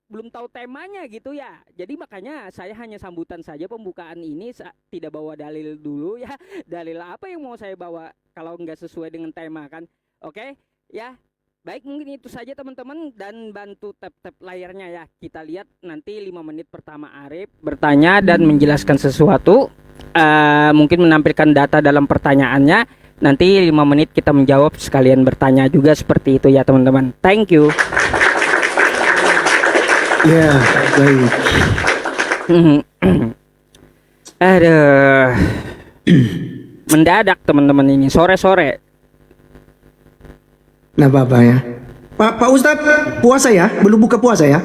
belum tahu temanya gitu ya. Jadi makanya saya hanya sambutan saja pembukaan ini, tidak bawa dalil dulu ya. Dalil apa yang mau saya bawa kalau nggak sesuai dengan tema kan? Oke, ya. Baik, mungkin itu saja teman-teman, dan bantu tap-tap layarnya ya. Kita lihat nanti 5 menit pertama Arif bertanya dan menjelaskan sesuatu. Mungkin menampilkan data dalam pertanyaannya. Nanti 5 menit kita menjawab sekalian bertanya juga, seperti itu ya teman-teman. Thank you. Ya, baik. Aduh. Mendadak teman-teman ini, sore-sore. Nah, Bapak ya. Pak Ustadz, puasa ya? Belum buka puasa ya?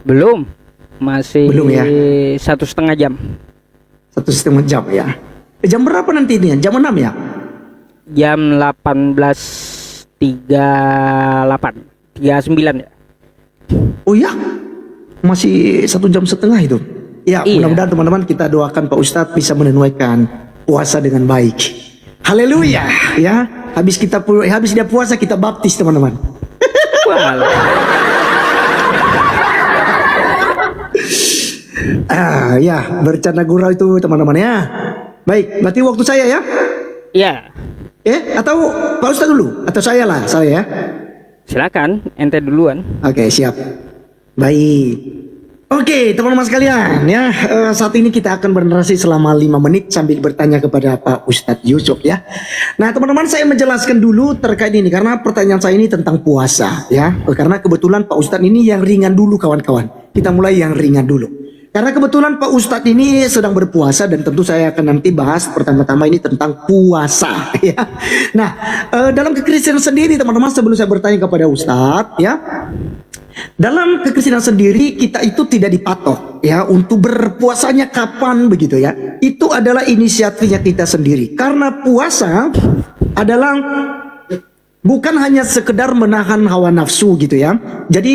Belum. Masih Belum ya? 1,5 jam. 1,5 jam ya. Jam berapa nanti ini? Jam 6 ya? Jam 18.38. 39 ya. Oh ya? Masih 1,5 jam itu. Ya, Iya. mudah-mudahan teman-teman kita doakan Pak Ustadz bisa menunaikan puasa dengan baik. Haleluya, ya. Habis dia puasa kita baptis teman-teman. Ya, bercanda gurau itu teman-teman ya. Baik, berarti waktu saya ya? Iya. Atau Pak Ustadz dulu? Atau saya ya? Silakan, ente duluan. Oke, siap. Baik. Oke, teman-teman sekalian ya, saat ini kita akan bernarasi selama 5 menit sambil bertanya kepada Pak Ustadz Yusuf ya. Nah teman-teman, saya menjelaskan dulu terkait ini karena pertanyaan saya ini tentang puasa ya. Karena kebetulan Pak Ustadz ini yang ringan dulu kawan-kawan. Kita mulai yang ringan dulu. Karena kebetulan Pak Ustadz ini sedang berpuasa dan tentu saya akan nanti bahas pertama-tama ini tentang puasa ya. Nah dalam kekristenan sendiri teman-teman, sebelum saya bertanya kepada Ustadz ya, dalam kekristenan sendiri kita itu tidak dipatok ya untuk berpuasanya kapan begitu ya. Itu adalah inisiatifnya kita sendiri. Karena puasa adalah bukan hanya sekedar menahan hawa nafsu gitu ya. Jadi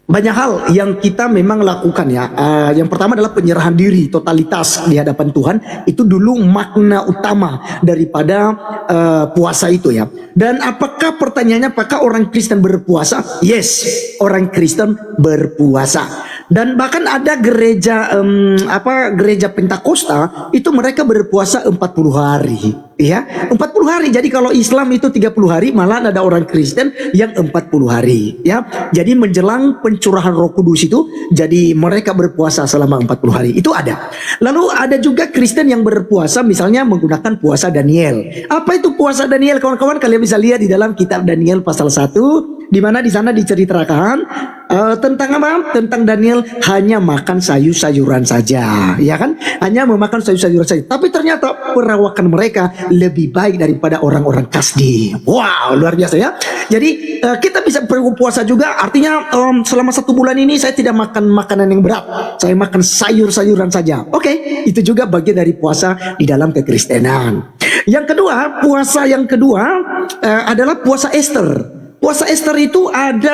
banyak hal yang kita memang lakukan ya. Yang pertama adalah penyerahan diri totalitas di hadapan Tuhan. Itu dulu makna utama daripada puasa itu ya. Dan apakah pertanyaannya, apakah orang Kristen berpuasa? Yes, orang Kristen berpuasa. Dan bahkan ada gereja gereja Pentakosta itu mereka berpuasa 40 hari ya, 40 hari. Jadi kalau Islam itu 30 hari, malah ada orang Kristen yang 40 hari ya. Jadi menjelang pencurahan Roh Kudus itu, jadi mereka berpuasa selama 40 hari. Itu ada. Lalu ada juga Kristen yang berpuasa misalnya menggunakan puasa Daniel. Apa itu puasa Daniel kawan-kawan? Kalian bisa lihat di dalam kitab Daniel pasal 1, di mana di sana diceritakan tentang apa? Tentang Daniel hanya makan sayur-sayuran saja, ya kan? Hanya memakan sayur-sayuran saja. Tapi ternyata perawakan mereka lebih baik daripada orang-orang Kasdi. Wow, luar biasa ya. Jadi kita bisa berpuasa juga. Artinya selama 1 bulan ini saya tidak makan makanan yang berat. Saya makan sayur-sayuran saja. Oke, itu juga bagian dari puasa di dalam kekristenan. Yang kedua, puasa yang kedua adalah puasa Ester. Puasa Ester itu ada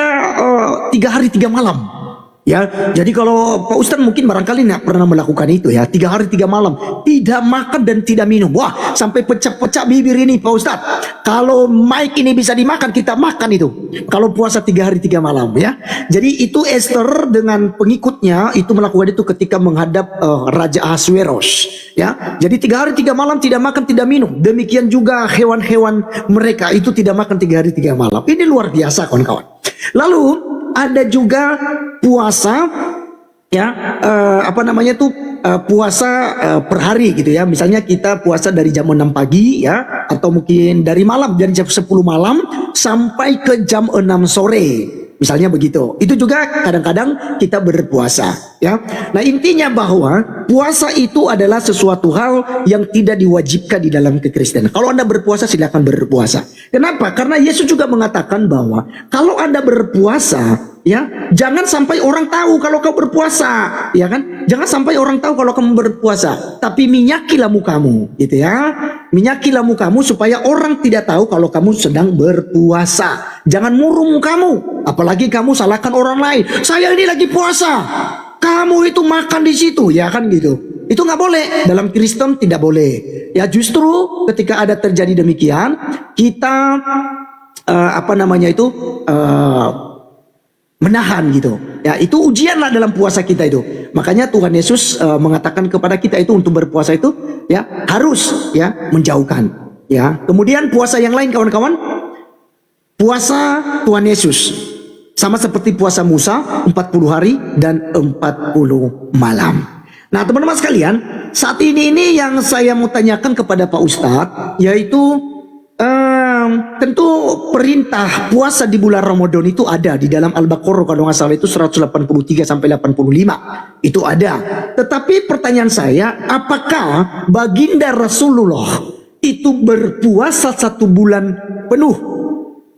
3 hari 3 malam. Ya, jadi kalau Pak Ustadz mungkin barangkali nggak pernah melakukan itu ya, 3 hari 3 malam tidak makan dan tidak minum. Wah, sampai pecah-pecah bibir ini Pak Ustadz. Kalau mic ini bisa dimakan, kita makan itu. Kalau puasa 3 hari 3 malam ya. Jadi itu Esther dengan pengikutnya itu melakukan itu ketika menghadap Raja Ahasveros ya. Jadi 3 hari 3 malam tidak makan tidak minum. Demikian juga hewan-hewan mereka itu tidak makan 3 hari 3 malam. Ini luar biasa kawan-kawan. Lalu ada juga puasa ya, puasa per hari gitu ya. Misalnya kita puasa dari jam 6 pagi ya, atau mungkin dari malam, dari jam 10 malam sampai ke jam 6 sore. Misalnya begitu. Itu juga kadang-kadang kita berpuasa ya. Nah, intinya bahwa puasa itu adalah sesuatu hal yang tidak diwajibkan di dalam kekristenan. Kalau Anda berpuasa, silakan berpuasa. Kenapa? Karena Yesus juga mengatakan bahwa kalau Anda berpuasa ya, jangan sampai orang tahu kalau kau berpuasa, ya kan? Jangan sampai orang tahu kalau kamu berpuasa, tapi minyakilah mukamu, gitu ya. Minyakilah mukamu supaya orang tidak tahu kalau kamu sedang berpuasa. Jangan murung mukamu, apalagi kamu salahkan orang lain. Saya ini lagi puasa, kamu itu makan di situ, ya kan gitu. Itu nggak boleh, dalam Kristen tidak boleh. Ya justru ketika ada terjadi demikian, kita menahan gitu. Ya, itu ujianlah dalam puasa kita itu. Makanya Tuhan Yesus mengatakan kepada kita itu untuk berpuasa itu ya harus ya menjauhkan. Ya. Kemudian puasa yang lain kawan-kawan, puasa Tuhan Yesus sama seperti puasa Musa 40 hari dan 40 malam. Nah, teman-teman sekalian, saat ini yang saya mau tanyakan kepada Pak Ustadz yaitu tentu perintah puasa di bulan Ramadan itu ada di dalam Al-Baqarah kalau nggak salah itu 183 sampai 85 itu ada. Tetapi pertanyaan saya, apakah baginda Rasulullah itu berpuasa 1 bulan penuh?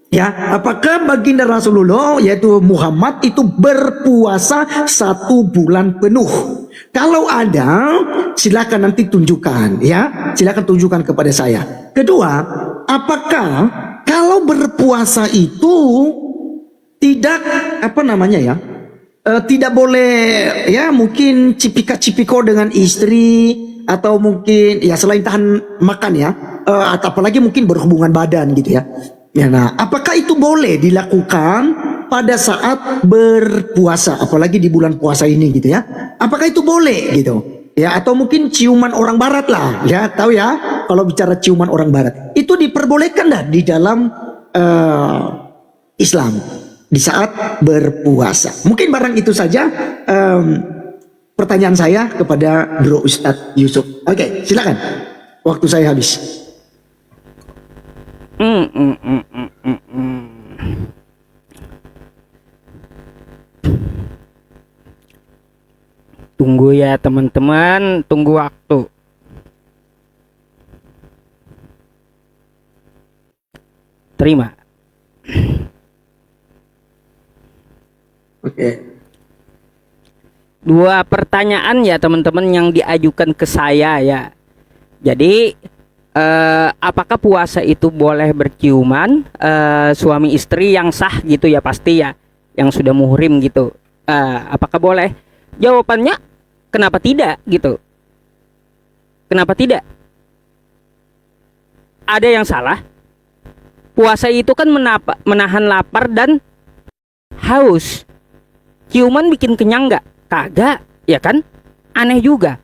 Ya, apakah baginda Rasulullah yaitu Muhammad itu berpuasa 1 bulan penuh? Kalau ada, silakan nanti tunjukkan ya. Silakan tunjukkan kepada saya. Kedua, apakah kalau berpuasa itu tidak tidak boleh ya mungkin cipika-cipiko dengan istri atau mungkin ya selain tahan makan ya atau apalagi mungkin berhubungan badan gitu ya. Ya, nah, apakah itu boleh dilakukan pada saat berpuasa, apalagi di bulan puasa ini gitu ya? Apakah itu boleh gitu? Ya, atau mungkin ciuman orang barat lah, ya tahu ya? Kalau bicara ciuman orang barat, itu diperbolehkan dah di dalam Islam di saat berpuasa. Mungkin barang itu saja pertanyaan saya kepada Bro Ustadz Yusuf. Oke, silakan. Waktu saya habis. Tunggu ya teman-teman, tunggu waktu. Terima. Oke. Dua pertanyaan ya teman-teman yang diajukan ke saya ya. Jadi apakah puasa itu boleh berciuman suami istri yang sah gitu ya pasti ya, yang sudah muhrim gitu. Apakah boleh? Jawabannya kenapa tidak gitu? Kenapa tidak? Ada yang salah? Puasa itu kan menahan lapar dan haus. Ciuman bikin kenyang nggak? Kagak, ya kan? Aneh juga.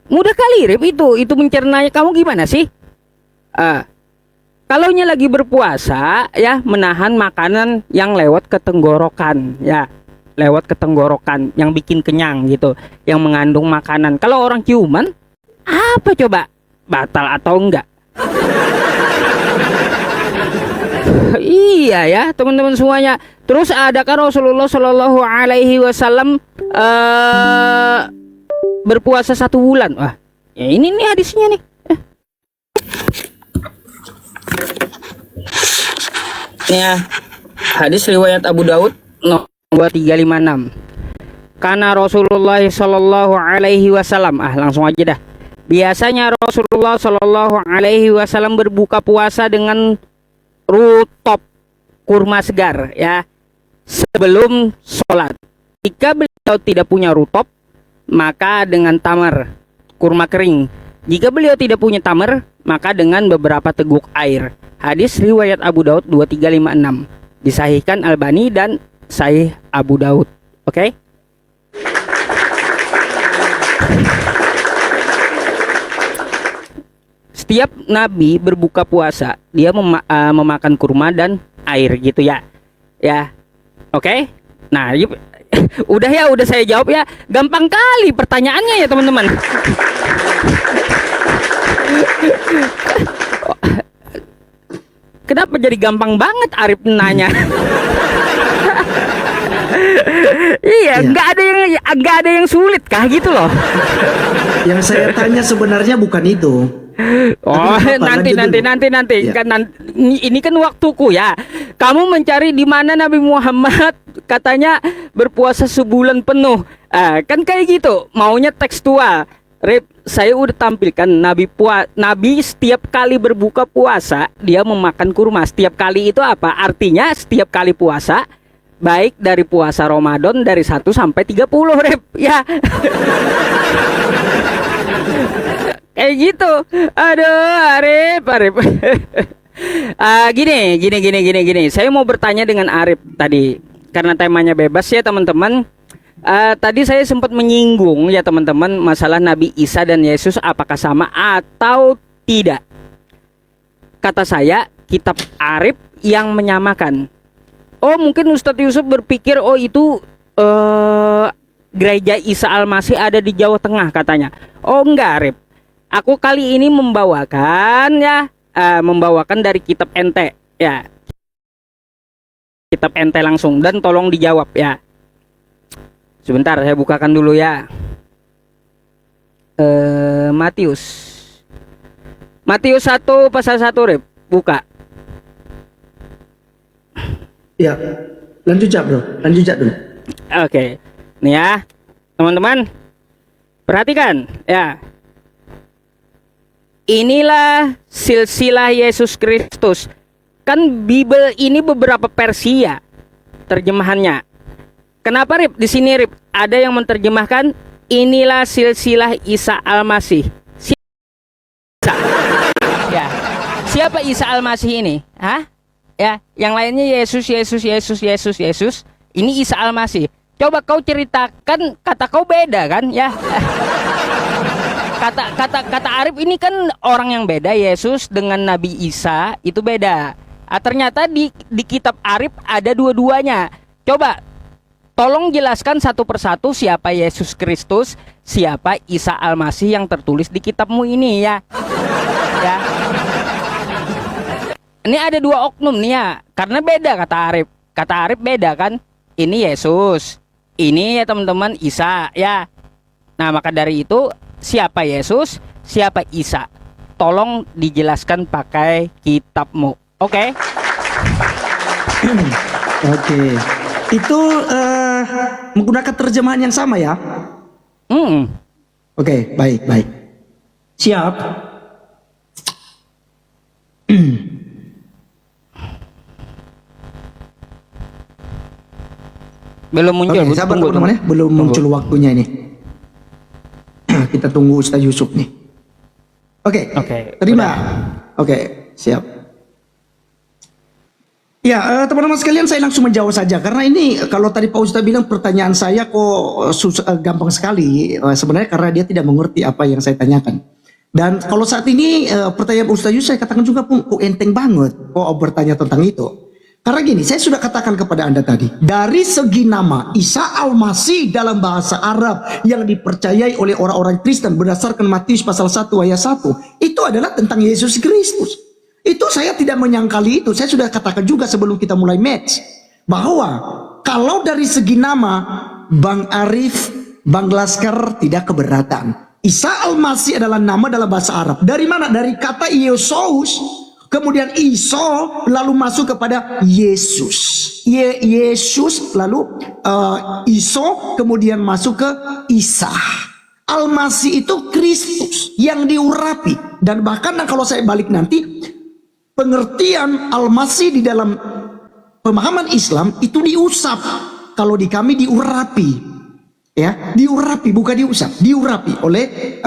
Mudah kali Rip itu mencernanya. Kamu gimana sih? Kalaunya lagi berpuasa ya menahan makanan yang lewat ke tenggorokan ya, lewat ke tenggorokan yang bikin kenyang gitu, yang mengandung makanan. Kalau orang ciuman apa coba? Batal atau enggak? Iya ya teman-teman semuanya. Terus adakah Rasulullah Shallallahu Alaihi Wasallam berpuasa 1 bulan? Wah, ya ini nih hadisnya nih. Ya, hadis riwayat Abu Daud nomor 2356. Karena Rasulullah Shallallahu Alaihi Wasallam, langsung aja dah. Biasanya Rasulullah Shallallahu Alaihi Wasallam berbuka puasa dengan rutop, kurma segar ya, sebelum sholat. Jika beliau tidak punya rutop, maka dengan tamar, kurma kering. Jika beliau tidak punya tamar, maka dengan beberapa teguk air. Hadis riwayat Abu Daud 2356, disahihkan Albani dan Sahih Abu Daud. Oke? Setiap Nabi berbuka puasa, dia memakan kurma dan air gitu ya. Ya. Oke? Nah, udah saya jawab ya. Gampang kali pertanyaannya ya, teman-teman. Kenapa jadi gampang banget Arif nanya? Iya, nggak ada yang sulit kah gitu loh. Yang saya tanya sebenarnya bukan itu. Oh, nanti. Ya. Kan ini kan waktuku ya. Kamu mencari di mana Nabi Muhammad katanya berpuasa sebulan penuh. Kan kayak gitu. Maunya tekstual. Rip, saya udah tampilkan Nabi setiap kali berbuka puasa dia memakan kurma. Setiap kali itu apa? Artinya setiap kali puasa, baik dari puasa Ramadan dari 1 sampai 30, Rip. Ya. Kayak gitu. Aduh, Arif. Gini. Saya mau bertanya dengan Arif tadi karena temanya bebas ya teman-teman. Tadi saya sempat menyinggung ya teman-teman masalah Nabi Isa dan Yesus apakah sama atau tidak. Kata saya kitab Arif yang menyamakan. Oh mungkin Ustadz Yusuf berpikir oh itu gereja Isa Al-Masih ada di Jawa Tengah katanya. Oh enggak Arif. Aku kali ini membawakan dari kitab ente ya. Kitab ente langsung dan tolong dijawab ya. Sebentar saya bukakan dulu ya. Matius 1 pasal 1 Rip. Buka. Ya, lanjut dulu. Oke. Nih ya, teman-teman. Perhatikan ya. Inilah silsilah Yesus Kristus. Kan Bible ini beberapa versi ya terjemahannya. Kenapa Rip? Di sini Rip ada yang menerjemahkan inilah silsilah Isa Al-Masih. Isa. Ya. Siapa Isa Al-Masih ini? Hah? Ya, yang lainnya Yesus. Ini Isa Al-Masih. Coba kau ceritakan, kata kau beda kan? Ya. Kata Arif ini kan orang yang beda. Yesus dengan Nabi Isa itu beda. Ternyata di kitab Arif ada dua-duanya. Coba tolong jelaskan satu persatu siapa Yesus Kristus, siapa Isa Al-Masih yang tertulis di kitabmu ini ya. Ya. Ini ada dua oknum nih ya, karena beda kata Arif. Kata Arif beda kan? Ini Yesus, ini ya teman-teman Isa ya. Nah maka dari itu siapa Yesus, siapa Isa? Tolong dijelaskan pakai kitabmu. Oke? Oke. Itu menggunakan terjemahan yang sama ya? Oke, baik. Siap. Belum muncul. Oke, sabar teman-teman ya. Belum muncul waktunya ini. Kita tunggu Ustaz Yusuf nih. Oke. Terima. Oke, siap. Ya, teman-teman sekalian saya langsung menjawab saja karena ini kalau tadi Pak Ustaz bilang pertanyaan saya kok gampang sekali sebenarnya karena dia tidak mengerti apa yang saya tanyakan. Dan kalau saat ini pertanyaan Ustaz Yusuf saya katakan juga pun kok enteng banget kok bertanya tentang itu. Karena gini, saya sudah katakan kepada Anda tadi, dari segi nama Isa Al-Masih dalam bahasa Arab yang dipercayai oleh orang-orang Kristen berdasarkan Matius pasal 1 ayat 1, itu adalah tentang Yesus Kristus. Itu saya tidak menyangkali itu. Saya sudah katakan juga sebelum kita mulai match bahwa kalau dari segi nama Bang Arif, Bang Laskar tidak keberatan. Isa Al-Masih adalah nama dalam bahasa Arab. Dari mana? Dari kata Yesus, kemudian Iso, lalu masuk kepada Yesus. Yesus, lalu Iso, kemudian masuk ke Isa. Al-Masih itu Kristus yang diurapi. Dan bahkan kalau saya balik nanti, pengertian Al-Masih di dalam pemahaman Islam itu diusap. Kalau di kami diurapi. Ya, diurapi bukan diusap, diurapi oleh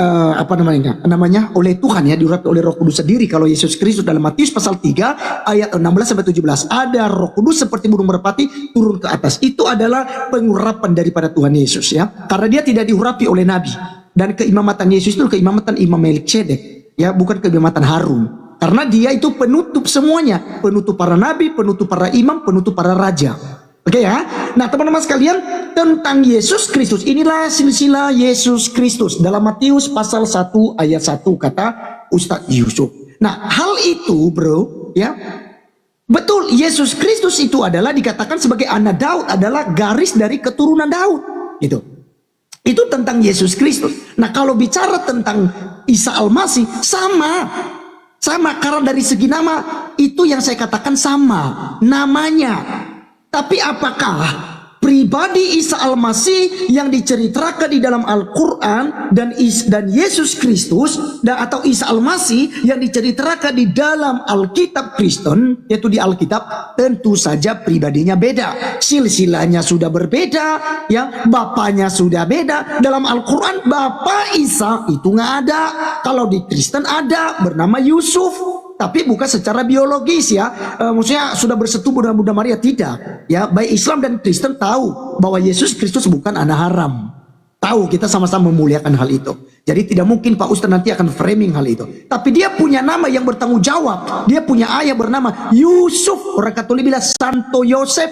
oleh Tuhan ya, diurapi oleh Roh Kudus sendiri. Kalau Yesus Kristus dalam Matius pasal 3 ayat 16 sampai 17 ada Roh Kudus seperti burung merpati turun ke atas. Itu adalah pengurapan daripada Tuhan Yesus ya. Karena dia tidak diurapi oleh nabi. Dan keimamatan Yesus itu keimamatan Imam Melkisedek ya, bukan keimamatan Harun. Karena dia itu penutup semuanya, penutup para nabi, penutup para imam, penutup para raja. Oke ya. Nah teman-teman sekalian, tentang Yesus Kristus, inilah silsilah Yesus Kristus dalam Matius pasal 1 ayat 1 kata Ustadz Yusuf. Nah hal itu bro ya, betul Yesus Kristus itu adalah dikatakan sebagai anak Daud, adalah garis dari keturunan Daud gitu. Itu tentang Yesus Kristus. Nah kalau bicara tentang Isa Al-Masih sama karena dari segi nama itu yang saya katakan sama namanya. Tapi apakah pribadi Isa Al-Masih yang diceritakan di dalam Al-Quran dan Yesus Kristus atau Isa Al-Masih yang diceritakan di dalam Alkitab Kristen, yaitu di Alkitab, tentu saja pribadinya beda, silsilahnya sudah berbeda ya, bapaknya sudah beda. Dalam Al-Quran Bapak Isa itu nggak ada, kalau di Kristen ada bernama Yusuf. tapi bukan secara biologis ya. Maksudnya sudah bersetubuh dengan Bunda Maria, tidak. Ya, baik Islam dan Kristen tahu bahwa Yesus Kristus bukan anak haram. Tahu, kita sama-sama memuliakan hal itu. Jadi tidak mungkin Pak Ustadz nanti akan framing hal itu. Tapi dia punya nama yang bertanggung jawab. Dia punya ayah bernama Yusuf. Orang Katolik bilang Santo Yosef.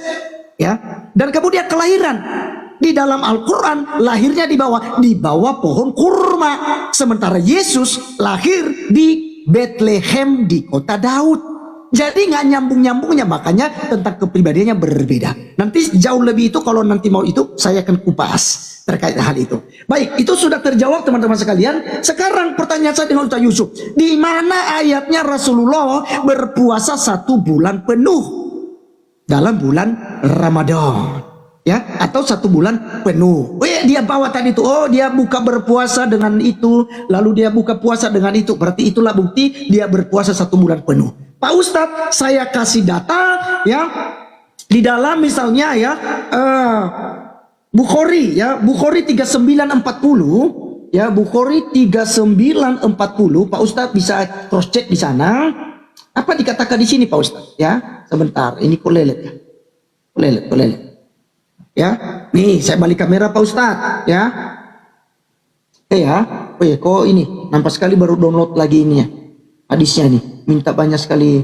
Ya, dan kemudian kelahiran di dalam Al-Quran lahirnya di bawah pohon kurma, sementara Yesus lahir di Bethlehem di kota Daud. Jadi nggak nyambungnya, makanya tentang kepribadiannya berbeda. Nanti jauh lebih itu kalau nanti mau itu saya akan kupas terkait hal itu. Baik, itu sudah terjawab teman-teman sekalian. Sekarang pertanyaan saya dengan Ustaz Yusuf, di mana ayatnya Rasulullah berpuasa 1 bulan penuh dalam bulan Ramadan, ya, atau 1 bulan penuh? Dia bawa tadi itu, dia buka berpuasa dengan itu, lalu dia buka puasa dengan itu, berarti itulah bukti dia berpuasa 1 bulan penuh. Pak Ustadz, saya kasih data ya, di dalam misalnya ya Bukhari ya, Bukhari 3940 ya, Bukhari 3940, Pak Ustadz bisa cross check di sana. Apa dikatakan di sini Pak Ustadz? Ya, sebentar. Ini kok lelet ya? Lelet. Ya, nih saya balik kamera Pak Ustadz. Ya, kok ini nampak sekali baru download lagi ini ya, hadisnya nih. Minta banyak sekali.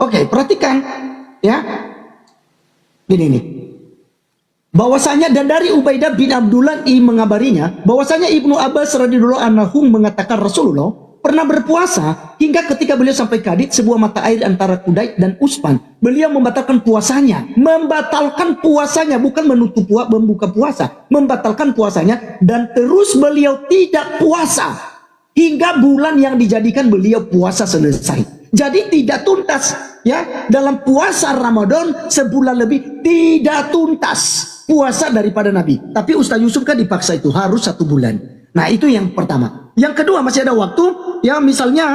Oke, perhatikan ya. Gini nih. Bahwasanya dan dari Ubaidah bin Abdullah mengabarinya bahwasanya Ibnu Abbas radhiyallahu anhu mengatakan Rasulullah pernah berpuasa hingga ketika beliau sampai Kadid, sebuah mata air antara Kudait dan Uspan. Beliau membatalkan puasanya, bukan membuka puasa, membatalkan puasanya, dan terus beliau tidak puasa hingga bulan yang dijadikan beliau puasa selesai. Jadi tidak tuntas ya, dalam puasa Ramadan sebulan lebih tidak tuntas puasa daripada Nabi. Tapi Ustaz Yusuf kan dipaksa itu harus 1 bulan. Nah itu yang pertama. Yang kedua masih ada waktu ya, misalnya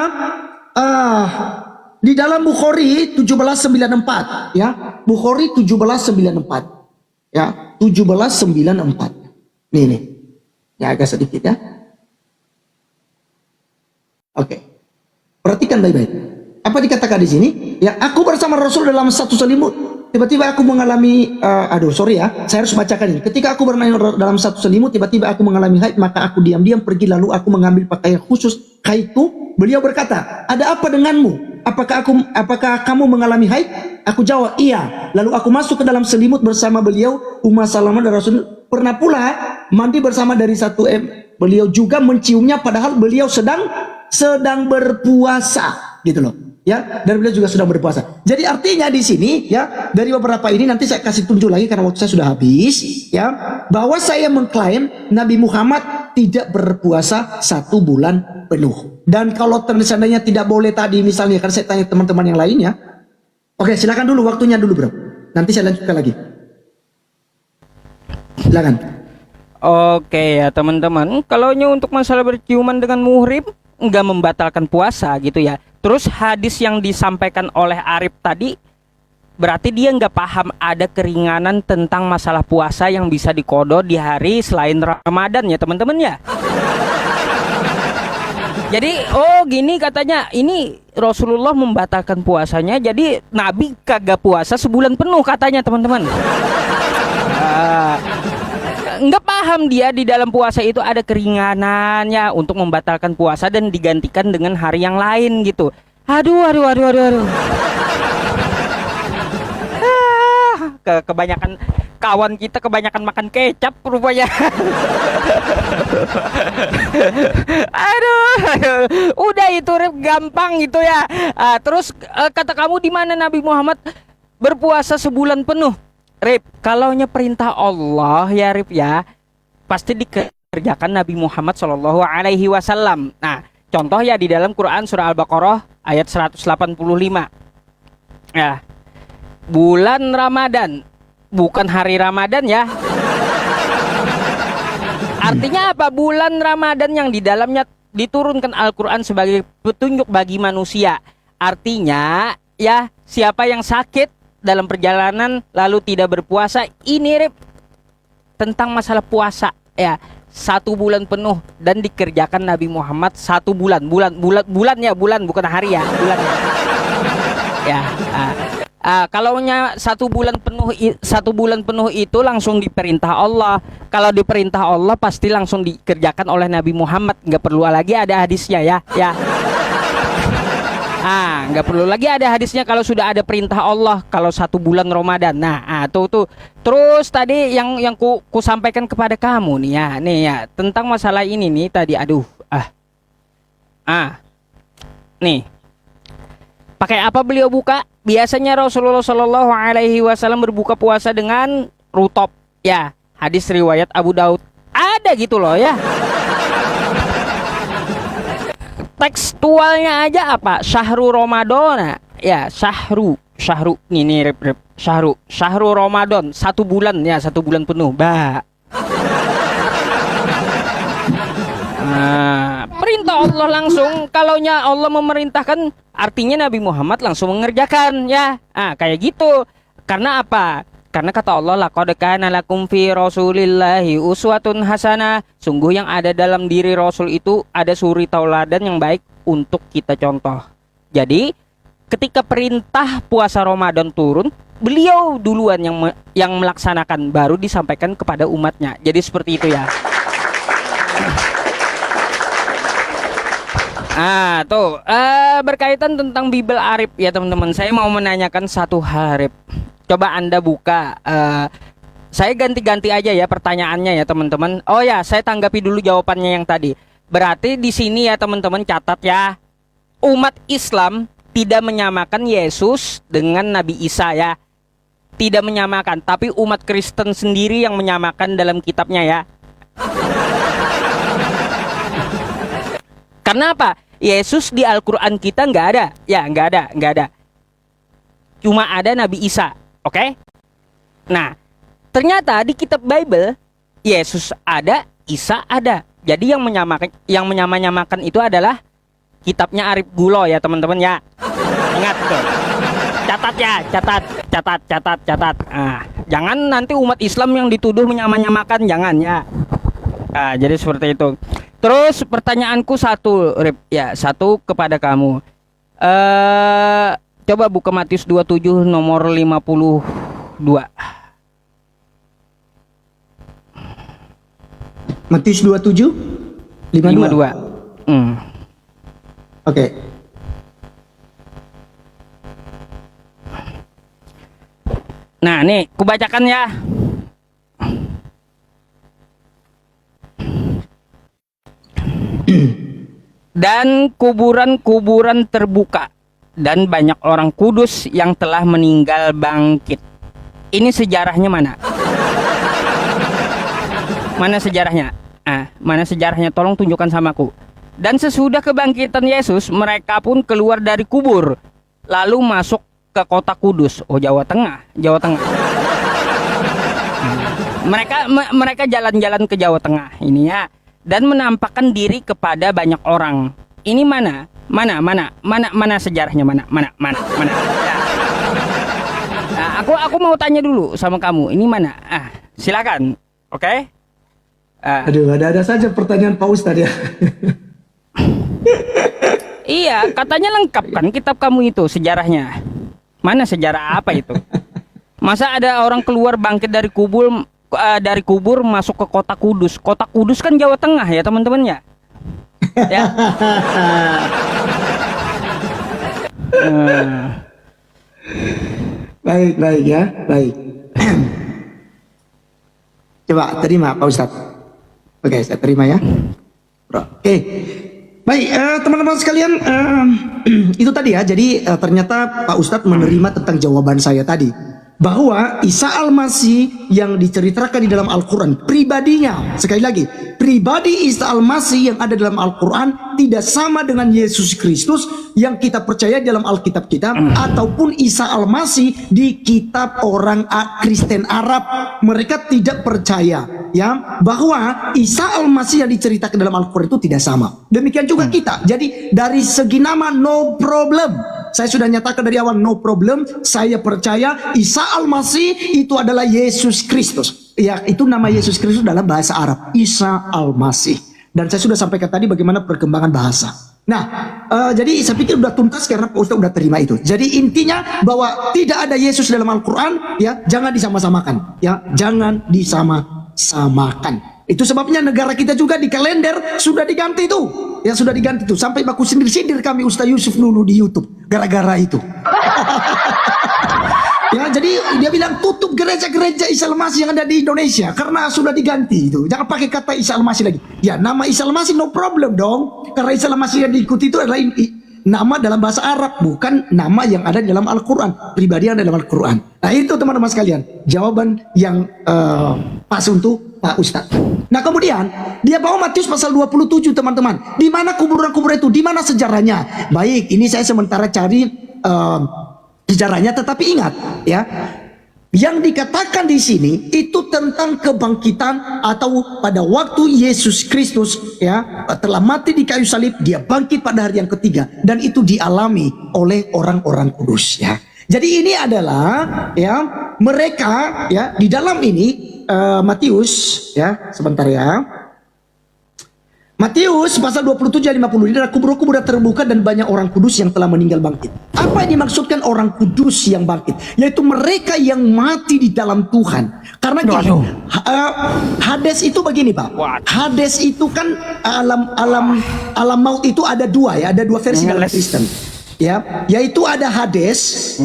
di dalam Bukhari 1794 ya, Bukhari 1794 ya, 1794 nih ya, agak sedikit ya. Oke, perhatikan baik-baik apa dikatakan di sini ya. Aku bersama Rasul dalam satu selimut, tiba-tiba aku mengalami sorry ya, saya harus bacakan ini. Ketika aku bermain dalam satu selimut, tiba-tiba aku mengalami haid, maka aku diam-diam pergi, lalu aku mengambil pakaian khusus haidku. Beliau berkata, ada apa denganmu? Apakah kamu mengalami haid? Aku jawab, iya. Lalu aku masuk ke dalam selimut bersama beliau, Ummu Salamah dan Rasul. Pernah pula mandi bersama dari 1M. Beliau juga menciumnya padahal beliau sedang berpuasa, gitu loh. Ya, dan beliau juga sudah berpuasa. Jadi artinya di sini ya, dari beberapa ini nanti saya kasih tunjuk lagi karena waktu saya sudah habis ya, bahwa saya mengklaim Nabi Muhammad tidak berpuasa 1 bulan penuh. Dan kalau seandainya tidak boleh tadi misalnya, karena saya tanya teman-teman yang lainnya. Oke, silakan dulu waktunya dulu bro. Nanti saya lanjutkan lagi. Silakan. Oke ya teman-teman, kalau untuk masalah berciuman dengan muhrim nggak membatalkan puasa gitu ya. Terus hadis yang disampaikan oleh Arif tadi berarti dia nggak paham ada keringanan tentang masalah puasa yang bisa dikodo di hari selain Ramadan ya teman-teman ya. Jadi gini katanya, ini Rasulullah membatalkan puasanya, jadi Nabi kagak puasa sebulan penuh katanya teman-teman. Nggak paham dia di dalam puasa itu ada keringanannya untuk membatalkan puasa dan digantikan dengan hari yang lain gitu. Aduh. Kebanyakan kawan kita kebanyakan makan kecap rupanya. Aduh. Udah itu Rip, gampang gitu ya. Terus kata kamu di mana Nabi Muhammad berpuasa sebulan penuh? Rip, kalaunya perintah Allah ya Rip ya, pasti dikerjakan Nabi Muhammad SAW. Nah, contoh ya di dalam Quran surah Al-Baqarah ayat 185. Ya, bulan Ramadan, bukan hari Ramadan ya. Artinya apa? Bulan Ramadan yang di dalamnya diturunkan Al-Quran sebagai petunjuk bagi manusia. Artinya ya, siapa yang sakit dalam perjalanan lalu tidak berpuasa, ini Rip tentang masalah puasa ya. 1 bulan penuh dan dikerjakan Nabi Muhammad 1 bulan. Bulan ya, bulan bukan hari ya, bulan ya. Kalaunya 1 bulan penuh, 1 bulan penuh itu langsung diperintah Allah. Kalau diperintah Allah pasti langsung dikerjakan oleh Nabi Muhammad, nggak perlu lagi ada hadisnya ya. Nggak perlu lagi ada hadisnya kalau sudah ada perintah Allah. Kalau 1 bulan Ramadan. Nah, tuh. Terus tadi yang ku sampaikan kepada kamu nih ya tentang masalah ini nih tadi. Nih. Pakai apa beliau buka? Biasanya Rasulullah Shallallahu Alaihi Wasallam berbuka puasa dengan rutop. Ya, hadis riwayat Abu Daud. Ada gitu loh ya. Tekstualnya aja apa? Syahru Ramadan. Ya, syahru ini rep syahru Ramadan 1 bulan ya, 1 bulan penuh. Perintah Allah langsung. Kalaunya Allah memerintahkan, artinya Nabi Muhammad langsung mengerjakan ya. Kayak gitu. Karena apa? Karena kata Allah, laqad kana lakum fi rasulillahi uswatun hasanah. Sungguh yang ada dalam diri Rasul itu ada suri tauladan yang baik untuk kita contoh. Jadi ketika perintah puasa Ramadan turun, beliau duluan yang melaksanakan, baru disampaikan kepada umatnya. Jadi seperti itu ya. Berkaitan tentang Bible Arif ya teman-teman. Saya mau menanyakan satu Arif. Coba Anda buka. Saya ganti-ganti aja ya pertanyaannya ya teman-teman. Oh ya, saya tanggapi dulu jawabannya yang tadi. Berarti di sini ya teman-teman catat ya. Umat Islam tidak menyamakan Yesus dengan Nabi Isa ya. Tidak menyamakan, tapi umat Kristen sendiri yang menyamakan dalam kitabnya ya. Karena apa? Yesus di Al-Quran kita nggak ada. Ya, nggak ada. Cuma ada Nabi Isa. Oke? Nah, ternyata di kitab Bible Yesus ada, Isa ada. Jadi yang menyamakan itu adalah kitabnya Arif Gulo ya teman-teman ya. Ingat tuh. Catat ya, catat. Jangan nanti umat Islam yang dituduh menyamakan, jangan ya. Jadi seperti itu. Terus pertanyaanku satu, Rip, ya, satu kepada kamu. Coba buka Matius 27 nomor 52. Matius 27 52. Oke. Nah, nih, kubacakan ya. Dan kuburan-kuburan terbuka, dan banyak orang kudus yang telah meninggal bangkit. Ini sejarahnya mana? Mana sejarahnya? Mana sejarahnya? Tolong tunjukkan samaku. Dan sesudah kebangkitan Yesus, mereka pun keluar dari kubur, lalu masuk ke kota Kudus. Oh, Jawa Tengah. Mereka jalan-jalan ke Jawa Tengah ini ya, dan menampakkan diri kepada banyak orang. Ini mana sejarahnya, mana? Aku mau tanya dulu sama kamu. Ini mana? Silakan. Oke? Aduh, ada saja pertanyaan Pak Ustadz ya. Iya, katanya lengkap kan kitab kamu itu sejarahnya. Mana sejarah apa itu? Masa ada orang keluar bangkit dari kubur masuk ke kota Kudus. Kota Kudus kan Jawa Tengah ya teman-teman ya. Ya. Baik ya, baik. Coba terima Pak Ustadz. Oke, saya terima ya. Oke. Baik, teman-teman sekalian, itu tadi ya. Jadi ternyata Pak Ustadz menerima tentang jawaban saya tadi, bahwa Isa Al-Masih yang diceritakan di dalam Al-Quran, pribadinya, sekali lagi, pribadi Isa Al-Masih yang ada dalam Al-Quran tidak sama dengan Yesus Kristus yang kita percaya dalam Alkitab kita, ataupun Isa Al-Masih di kitab orang Kristen Arab. Mereka tidak percaya ya bahwa Isa Al-Masih yang diceritakan dalam Al-Quran itu tidak sama. Demikian juga kita. Jadi dari segi nama no problem. Saya sudah nyatakan dari awal, no problem. Saya percaya Isa Al-Masih itu adalah Yesus Kristus. Ya, itu nama Yesus Kristus dalam bahasa Arab, Isa Al-Masih. Dan saya sudah sampaikan tadi bagaimana perkembangan bahasa. Nah, jadi saya pikir sudah tuntas karena Pak Ustaz sudah terima itu. Jadi intinya bahwa tidak ada Yesus dalam Al-Quran, ya, jangan disama-samakan, ya, jangan disama-samakan. Itu sebabnya negara kita juga di kalender sudah diganti tuh. Ya sudah diganti tuh. Sampai baku sindir-sindir kami Ustaz Yusuf dulu di YouTube gara-gara itu. Ya, jadi dia bilang tutup gereja-gereja Isa Al-Masih yang ada di Indonesia karena sudah diganti itu. Jangan pakai kata Isa Al-Masih lagi. Ya, nama Isa Al-Masih no problem dong. Karena Isa Al-Masih yang diikuti itu adalah nama dalam bahasa Arab, bukan nama yang ada di dalam Al-Quran, pribadi yang ada dalam Al-Quran. Nah itu teman-teman sekalian, jawaban yang pas untuk Pak Ustadz. Nah kemudian dia bawa Matius pasal 27 teman-teman. Di mana kuburan-kuburan itu? Di mana sejarahnya? Baik, ini saya sementara cari sejarahnya, tetapi ingat ya, yang dikatakan di sini itu tentang kebangkitan atau pada waktu Yesus Kristus ya telah mati di kayu salib, dia bangkit pada hari yang ketiga dan itu dialami oleh orang-orang kudus ya. Jadi ini adalah ya mereka ya di dalam ini Matius ya sebentar ya. Matius pasal 27 ayat 50, ini adalah kubur-kubur terbuka dan banyak orang kudus yang telah meninggal bangkit. Apa yang dimaksudkan orang kudus yang bangkit? Yaitu mereka yang mati di dalam Tuhan. Karena gini, Hades itu begini Pak. Hades itu kan alam maut itu ada dua ya, ada dua versi dalam Kristen. Ya, yaitu ada Hades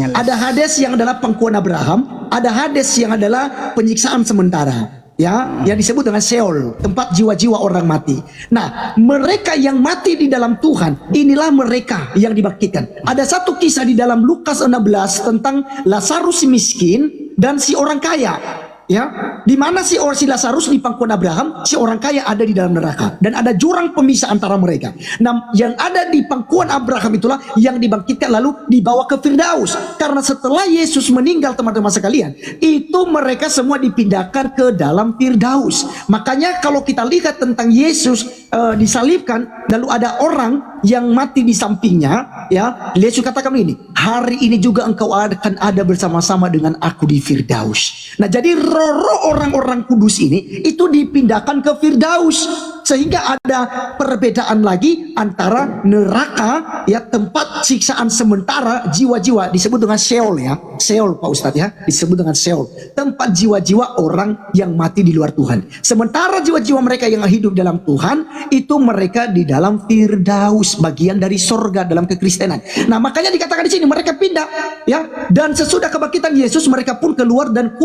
yang adalah pangkuan Abraham, ada Hades yang adalah penyiksaan sementara. Ya, yang disebut dengan Sheol, tempat jiwa-jiwa orang mati. Nah, mereka yang mati di dalam Tuhan, inilah mereka yang dibangkitkan. Ada satu kisah di dalam Lukas 16 tentang Lazarus si miskin dan si orang kaya. Ya, di mana si Lazarus di pangkuan Abraham, si orang kaya ada di dalam neraka dan ada jurang pemisah antara mereka. Nah, yang ada di pangkuan Abraham itulah yang dibangkitkan lalu dibawa ke Firdaus. Karena setelah Yesus meninggal teman-teman sekalian, itu mereka semua dipindahkan ke dalam Firdaus. Makanya kalau kita lihat tentang Yesus disalibkan, lalu ada orang yang mati di sampingnya, ya, Yesus katakan ini, hari ini juga engkau akan ada bersama-sama dengan aku di Firdaus. Nah, jadi roh orang-orang kudus ini itu dipindahkan ke Firdaus, sehingga ada perbedaan lagi antara neraka ya, tempat siksaan sementara jiwa-jiwa disebut dengan Sheol ya, Sheol Pak Ustadz ya, disebut dengan Sheol, tempat jiwa-jiwa orang yang mati di luar Tuhan. Sementara jiwa-jiwa mereka yang hidup dalam Tuhan itu mereka di dalam Firdaus, bagian dari sorga dalam kekristenan. Nah makanya dikatakan di sini mereka pindah ya, dan sesudah kebangkitan Yesus mereka pun keluar dan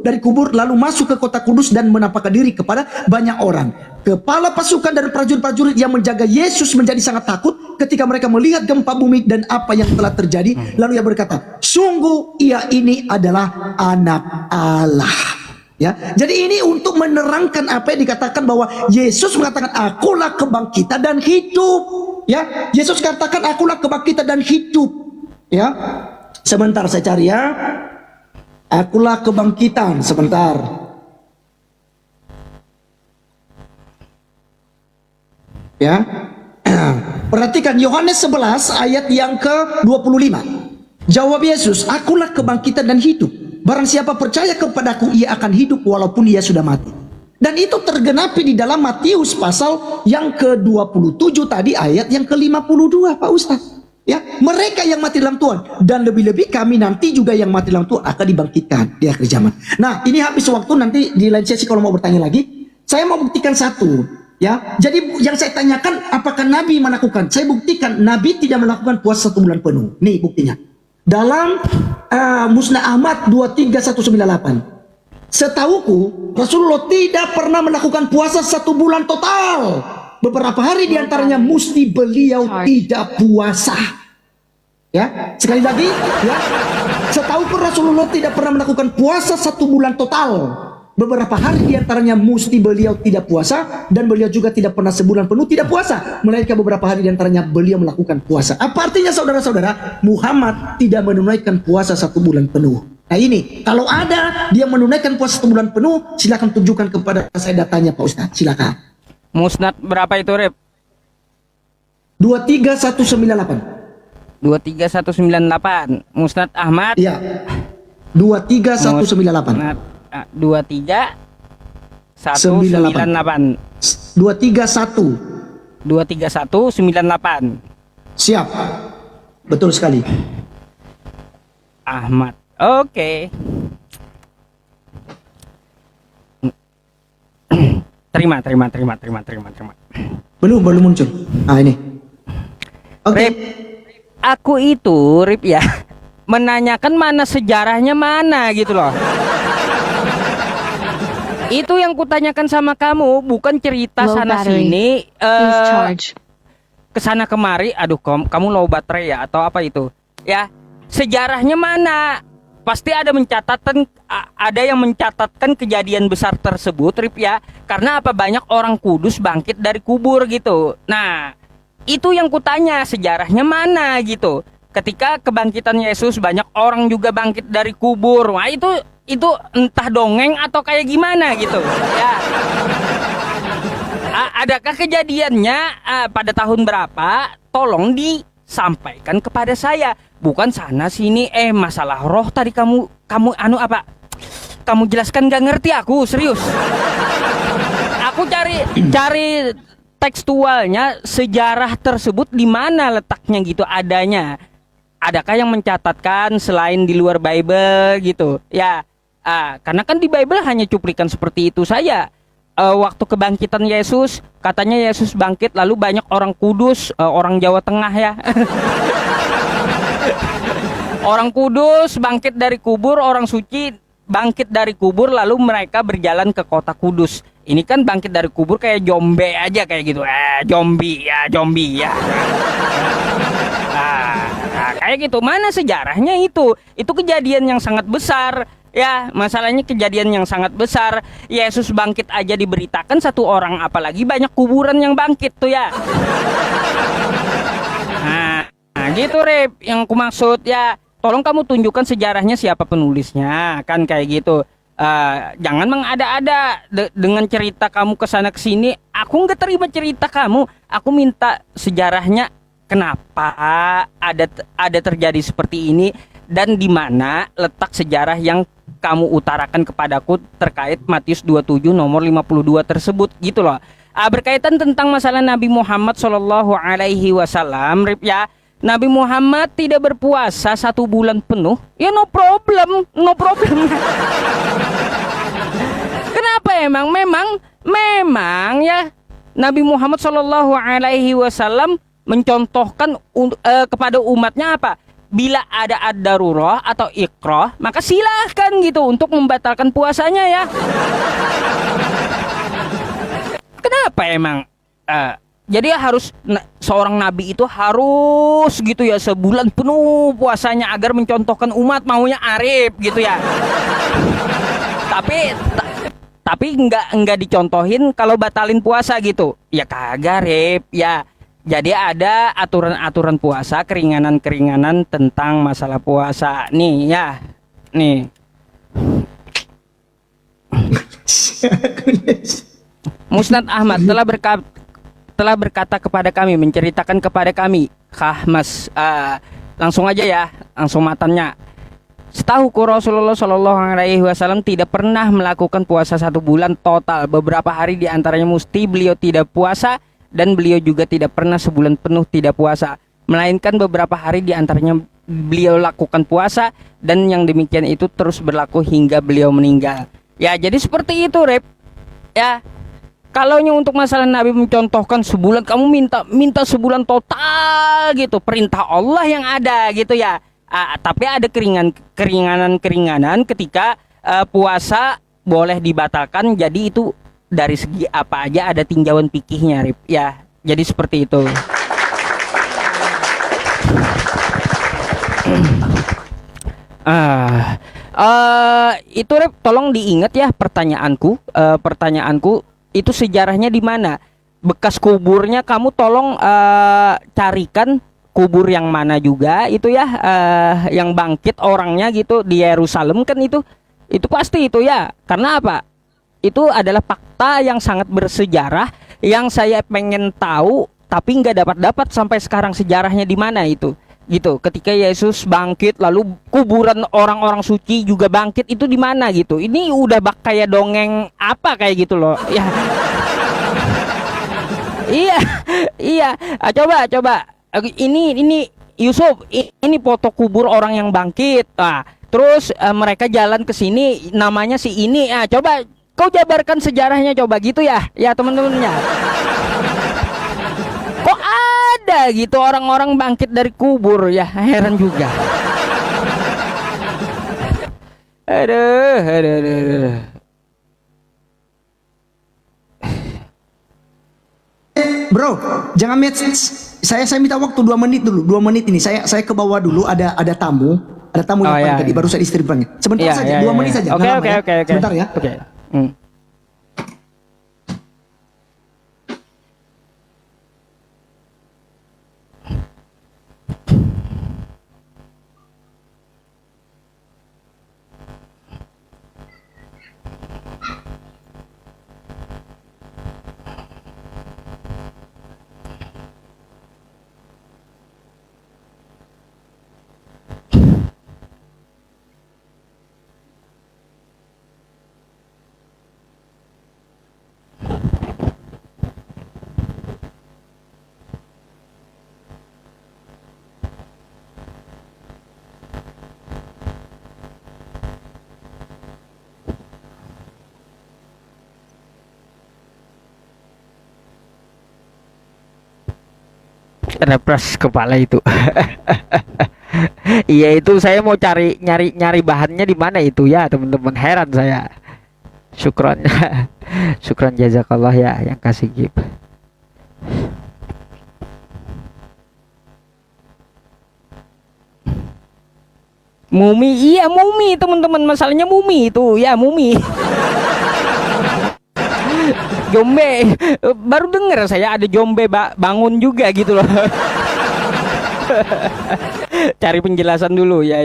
dari kubur lalu masuk ke kota kudus dan menampakkan diri kepada banyak orang. Kepala pasukan dan prajurit-prajurit yang menjaga Yesus menjadi sangat takut ketika mereka melihat gempa bumi dan apa yang telah terjadi. Lalu ia berkata, sungguh ia ini adalah anak Allah. Ya, jadi ini untuk menerangkan apa yang dikatakan bahwa Yesus mengatakan akulah kebangkitan dan hidup. Ya, Yesus katakan akulah kebangkitan dan hidup. Ya, sebentar saya cari ya. Akulah kebangkitan, sebentar. Ya, perhatikan Yohanes 11 ayat yang ke-25. Jawab Yesus, akulah kebangkitan dan hidup. Barang siapa percaya kepadaku, ia akan hidup walaupun ia sudah mati. Dan itu tergenapi di dalam Matius pasal yang ke-27 tadi ayat yang ke-52 Pak Ustadz. Ya, mereka yang mati dalam Tuhan dan lebih-lebih kami nanti juga yang mati dalam Tuhan akan dibangkitkan di akhir zaman. Nah, ini habis waktu, nanti di lain sesi kalau mau bertanya lagi. Saya mau buktikan satu. Ya, jadi yang saya tanyakan apakah Nabi melakukan? Saya buktikan Nabi tidak melakukan puasa 1 bulan penuh. Nih buktinya. Dalam Musnad Ahmad 23198. Setauku Rasulullah tidak pernah melakukan puasa 1 bulan total. Beberapa hari diantaranya mesti beliau tidak puasa. Ya, sekali lagi ya. Setauku Rasulullah tidak pernah melakukan puasa 1 bulan total. Beberapa hari diantaranya mesti beliau tidak puasa, dan beliau juga tidak pernah sebulan penuh tidak puasa, melainkan beberapa hari diantaranya beliau melakukan puasa. Apa artinya saudara-saudara? Muhammad tidak menunaikan puasa 1 bulan penuh. Nah ini, kalau ada dia menunaikan puasa 1 bulan penuh, silakan tunjukkan kepada saya datanya Pak Ustadz, silakan. Musnad berapa itu, Rep? 23198. 23198. Musnad Ahmad. Iya. 23198. Musnad 23198. 231. 23198. Siap. Betul sekali. Ahmad. Oke. Terima. Belum muncul. Ah, ini. Oke. Rip, aku itu Rip ya menanyakan mana sejarahnya mana gitu loh. Itu yang kutanyakan sama kamu, bukan cerita Low sana battery. sini Please charge. kesana kemari. Aduh, kamu low baterai ya atau apa itu? Ya, sejarahnya mana? Pasti ada ada yang mencatatkan kejadian besar tersebut, Rip ya. Karena apa, banyak orang kudus bangkit dari kubur gitu. Nah, itu yang kutanya, sejarahnya mana gitu. Ketika kebangkitan Yesus banyak orang juga bangkit dari kubur. Wah, itu entah dongeng atau kayak gimana gitu. Ya. Adakah kejadiannya pada tahun berapa? Tolong disampaikan kepada saya. Bukan sana sini masalah roh tadi kamu apa? Kamu jelaskan gak ngerti aku, serius. Aku cari tekstualnya, sejarah tersebut di mana letaknya gitu adanya. Adakah yang mencatatkan selain di luar Bible gitu? Ya, karena kan di Bible hanya cuplikan seperti itu saja. Waktu kebangkitan Yesus, katanya Yesus bangkit lalu banyak orang kudus, orang Jawa Tengah ya. Orang kudus bangkit dari kubur, orang suci bangkit dari kubur lalu mereka berjalan ke kota Kudus. Ini kan bangkit dari kubur kayak jombe aja kayak gitu. Zombie ya. Kayak gitu. Mana sejarahnya itu? Itu kejadian yang sangat besar. Ya, masalahnya kejadian yang sangat besar. Yesus bangkit aja diberitakan satu orang, apalagi banyak kuburan yang bangkit tuh ya. Nah gitu Rip, yang ku maksud ya. Tolong kamu tunjukkan sejarahnya siapa penulisnya, kan kayak gitu. Jangan mengada-ada dengan cerita kamu kesana kesini. Aku nggak terima cerita kamu. Aku minta sejarahnya, kenapa ada terjadi seperti ini dan di mana letak sejarah yang kamu utarakan kepadaku terkait Matius 27 nomor 52 tersebut gitu loh. Berkaitan tentang masalah Nabi Muhammad SAW, Rip ya. Nabi Muhammad tidak berpuasa 1 bulan penuh, ya no problem. Kenapa emang? Memang ya Nabi Muhammad SAW mencontohkan kepada umatnya apa? Bila ada ad-darurah atau ikrah, maka silahkan gitu untuk membatalkan puasanya ya. Kenapa emang? Jadi harus seorang nabi itu harus gitu ya sebulan penuh puasanya agar mencontohkan umat maunya Arif gitu ya. Tapi enggak dicontohin kalau batalin puasa gitu. Ya kagak Rip ya. Jadi ada aturan-aturan puasa, keringanan-keringanan tentang masalah puasa. Nih ya. Nih. Musnad Ahmad telah berkata kepada kami, menceritakan kepada kami, Mas, langsung aja ya, langsung matannya. Setahuku Rasulullah SAW tidak pernah melakukan puasa 1 bulan total. Beberapa hari diantaranya mesti beliau tidak puasa dan beliau juga tidak pernah sebulan penuh tidak puasa. Melainkan beberapa hari diantaranya beliau lakukan puasa dan yang demikian itu terus berlaku hingga beliau meninggal. Ya jadi seperti itu Rep. Ya. Kalau untuk masalah Nabi mencontohkan sebulan, kamu minta sebulan total gitu, perintah Allah yang ada gitu ya. Tapi ada keringanan ketika puasa boleh dibatalkan. Jadi itu dari segi apa aja ada tinjauan fikihnya, Rip. Ya, jadi seperti itu. Itu Rip, tolong diingat ya pertanyaanku. Itu sejarahnya di mana? Bekas kuburnya kamu tolong carikan kubur yang mana juga itu ya, yang bangkit orangnya gitu di Yerusalem kan itu pasti itu ya. Karena apa? Itu adalah fakta yang sangat bersejarah yang saya pengen tahu tapi nggak dapat sampai sekarang sejarahnya di mana itu. gitu. Ketika Yesus bangkit, lalu kuburan orang-orang suci juga bangkit, itu di mana gitu? Ini udah kayak dongeng apa kayak gitu loh. Ya. Iya, iya. Coba. Ini Yusuf, ini foto kubur orang yang bangkit. Terus mereka jalan ke sini, namanya si ini. Coba kau jabarkan sejarahnya coba gitu ya, teman-temannya. Kok ada gitu orang-orang bangkit dari kubur ya, heran juga. Aduh. Bro, jangan match. Saya minta waktu 2 menit dulu. 2 menit ini saya ke bawah dulu, ada tamu. Ada tamu yang paling tadi baru saya istri panggil. Sebentar saja, 2 menit saja. Oke. Sebentar ya. Oke. Refresh kepala itu. Iya, itu saya mau nyari bahannya di mana itu ya teman-teman, heran saya. Syukron. Syukron jazakallah ya yang kasih gift. Mumi, iya mumi teman-teman, masalahnya mumi itu ya, mumi. Jombe, baru dengar saya ada jombe bangun juga gitu loh. Cari penjelasan dulu ya.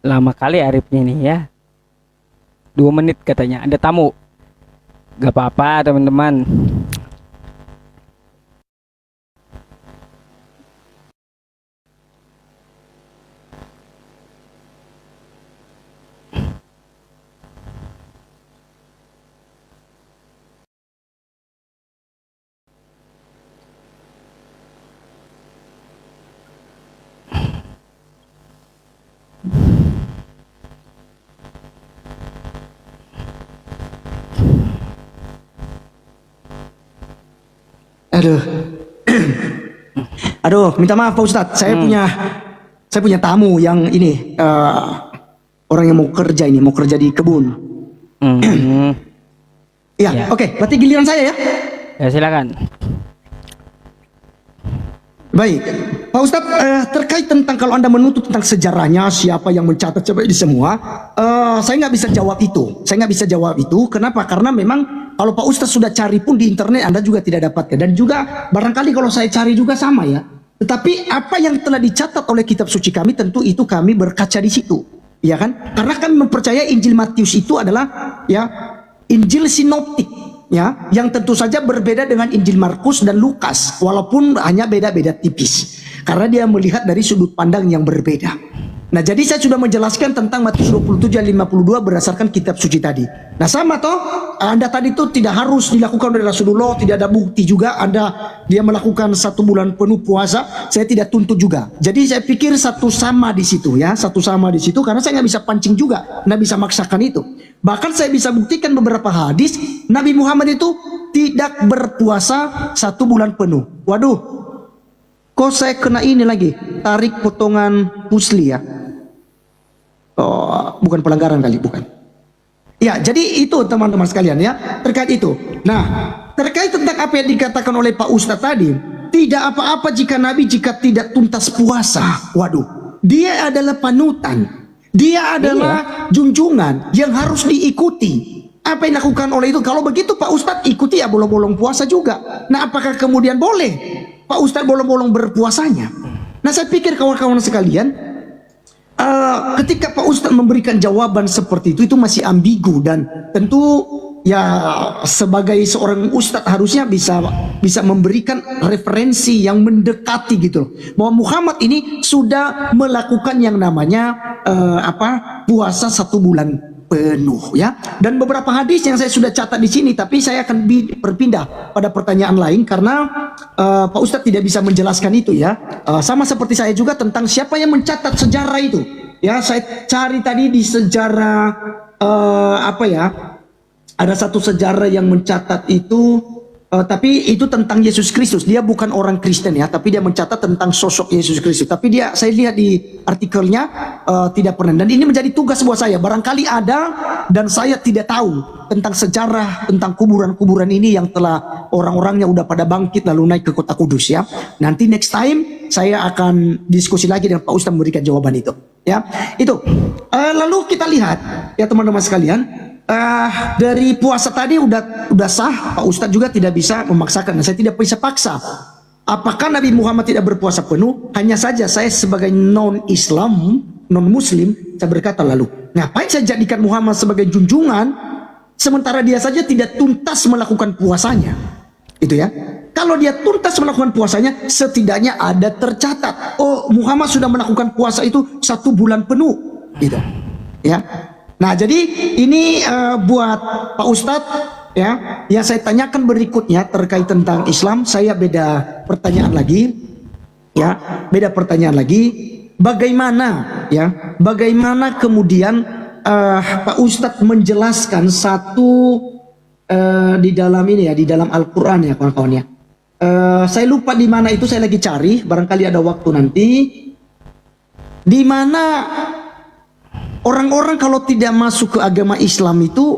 Lama kali Arifnya ini ya. 2 menit katanya, ada tamu. Gak apa-apa teman-teman. Aduh, minta maaf Pak Ustadz. Saya punya tamu yang ini orang yang mau kerja di kebun. Ya. Oke, berarti giliran saya ya. Ya silakan. Baik, Pak Ustadz, terkait tentang kalau Anda menuntut tentang sejarahnya, siapa yang mencatat coba ini semua, saya nggak bisa jawab itu. Kenapa? Karena memang kalau Pak Ustadz sudah cari pun di internet, Anda juga tidak dapatkan. Dan juga barangkali kalau saya cari juga sama ya. Tetapi apa yang telah dicatat oleh kitab suci kami, tentu itu kami berkaca di situ, ya kan? Karena kami mempercayai Injil Matius itu adalah ya Injil sinoptik, ya, yang tentu saja berbeda dengan Injil Markus dan Lukas, walaupun hanya beda-beda tipis, karena dia melihat dari sudut pandang yang berbeda. Nah, jadi saya sudah menjelaskan tentang Matius 27 ayat 52 berdasarkan kitab suci tadi. Nah, sama toh, Anda tadi itu tidak harus dilakukan oleh Rasulullah, tidak ada bukti juga dia melakukan 1 bulan penuh puasa, saya tidak tuntut juga. Jadi saya pikir satu sama di situ ya, karena saya nggak bisa pancing juga, nggak bisa maksakan itu. Bahkan saya bisa buktikan beberapa hadis, Nabi Muhammad itu tidak berpuasa 1 bulan penuh. Waduh, kok saya kena ini lagi, tarik potongan pusli ya. Oh, bukan pelanggaran kali, bukan. Ya, jadi itu teman-teman sekalian ya, terkait itu. Nah, terkait tentang apa yang dikatakan oleh Pak Ustadz tadi, tidak apa-apa jika Nabi tidak tuntas puasa. Waduh, dia adalah panutan. Dia adalah junjungan yang harus diikuti. Apa yang dilakukan oleh itu? Kalau begitu Pak Ustadz ikuti ya bolong-bolong puasa juga. Nah apakah kemudian boleh Pak Ustadz bolong-bolong berpuasanya? Nah saya pikir kawan-kawan sekalian, ketika Pak Ustadz memberikan jawaban seperti itu masih ambigu, dan tentu ya sebagai seorang ustadz harusnya bisa memberikan referensi yang mendekati gitu loh, bahwa Muhammad ini sudah melakukan yang namanya puasa 1 bulan penuh ya. Dan beberapa hadis yang saya sudah catat di sini, tapi saya akan berpindah pada pertanyaan lain karena Pak Ustadz tidak bisa menjelaskan itu ya. Sama seperti saya juga tentang siapa yang mencatat sejarah itu ya. Saya cari tadi di sejarah ada satu sejarah yang mencatat itu, tapi itu tentang Yesus Kristus. Dia bukan orang Kristen ya, tapi dia mencatat tentang sosok Yesus Kristus. Tapi saya lihat di artikelnya tidak pernah. Dan ini menjadi tugas buat saya. Barangkali ada dan saya tidak tahu tentang sejarah, tentang kuburan-kuburan ini yang telah orang-orangnya udah pada bangkit lalu naik ke kota Kudus ya. Nanti next time saya akan diskusi lagi dengan Pak Ustadz memberikan jawaban itu. Ya, itu. Lalu kita lihat ya teman-teman sekalian. Dari puasa tadi udah sah, Pak Ustadz juga tidak bisa memaksakan. Saya tidak bisa paksa. Apakah Nabi Muhammad tidak berpuasa penuh? Hanya saja saya sebagai non-Islam, non-Muslim, saya berkata lalu, ngapain saya jadikan Muhammad sebagai junjungan, sementara dia saja tidak tuntas melakukan puasanya, itu ya. Kalau dia tuntas melakukan puasanya, setidaknya ada tercatat. Oh, Muhammad sudah melakukan puasa itu 1 bulan penuh, gitu, ya. Nah jadi ini buat Pak Ustadz ya, yang saya tanyakan berikutnya terkait tentang Islam, saya beda pertanyaan lagi ya, bagaimana kemudian Pak Ustadz menjelaskan satu di dalam ini ya, di dalam Al-Quran ya kawan-kawan ya. Saya lupa di mana itu, saya lagi cari, barangkali ada waktu nanti, di mana orang-orang kalau tidak masuk ke agama Islam itu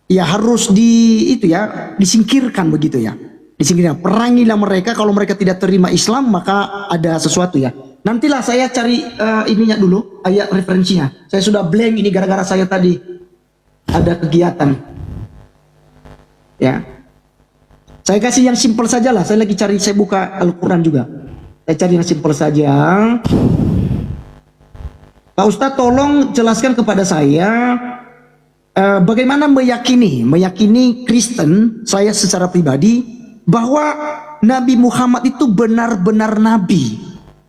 ya harus disingkirkan begitu ya. Disingkirkan, perangilah mereka, kalau mereka tidak terima Islam maka ada sesuatu ya. Nantilah saya cari ininya dulu, ayat referensinya. Saya sudah blank ini gara-gara saya tadi ada kegiatan. Ya. Saya kasih yang simpel saja lah, saya lagi cari, saya buka Al-Quran juga. Saya cari yang simpel saja. Pak Ustadz tolong jelaskan kepada saya bagaimana meyakini Kristen, saya secara pribadi, bahwa Nabi Muhammad itu benar-benar Nabi,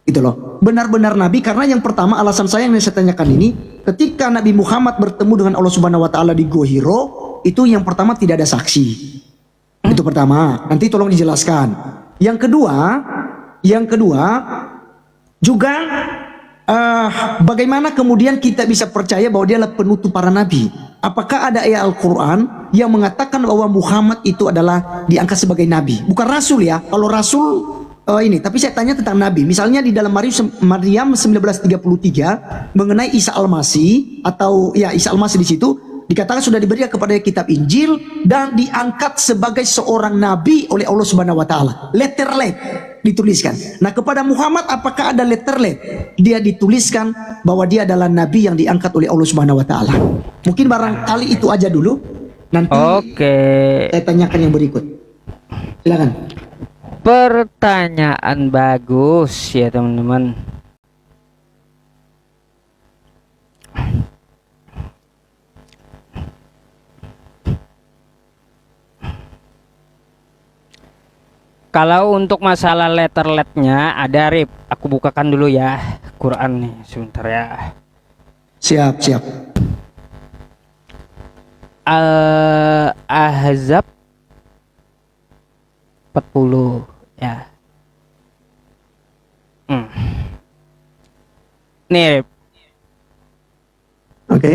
gitu loh, benar-benar Nabi. Karena yang pertama, alasan saya yang saya tanyakan ini, ketika Nabi Muhammad bertemu dengan Allah Subhanahu Wa Taala di Gua Hiro, itu yang pertama tidak ada saksi, itu pertama. Nanti tolong dijelaskan. Yang kedua juga bagaimana kemudian kita bisa percaya bahwa dia adalah penutup para nabi? Apakah ada ayat Al-Quran yang mengatakan bahwa Muhammad itu adalah diangkat sebagai nabi? Bukan rasul ya. Kalau rasul ini, tapi saya tanya tentang nabi. Misalnya di dalam Maryam 1933 mengenai Isa Al-Masih, atau ya Isa Al-Masih di situ dikatakan sudah diberikan kepada kitab Injil dan diangkat sebagai seorang nabi oleh Allah Subhanahu Wa Taala. Letter dituliskan. Nah kepada Muhammad apakah ada letter dia dituliskan bahwa dia adalah nabi yang diangkat oleh Allah Subhanahu Wa Taala? Mungkin barangkali itu aja dulu. Nanti saya tanyakan yang berikut. Silakan. Pertanyaan bagus ya teman-teman. Kalau untuk masalah letterletnya ada, Rip, aku bukakan dulu ya Quran nih sebentar ya. Siap. Al-Ahzab 40 ya. Nih, Rip. Oke.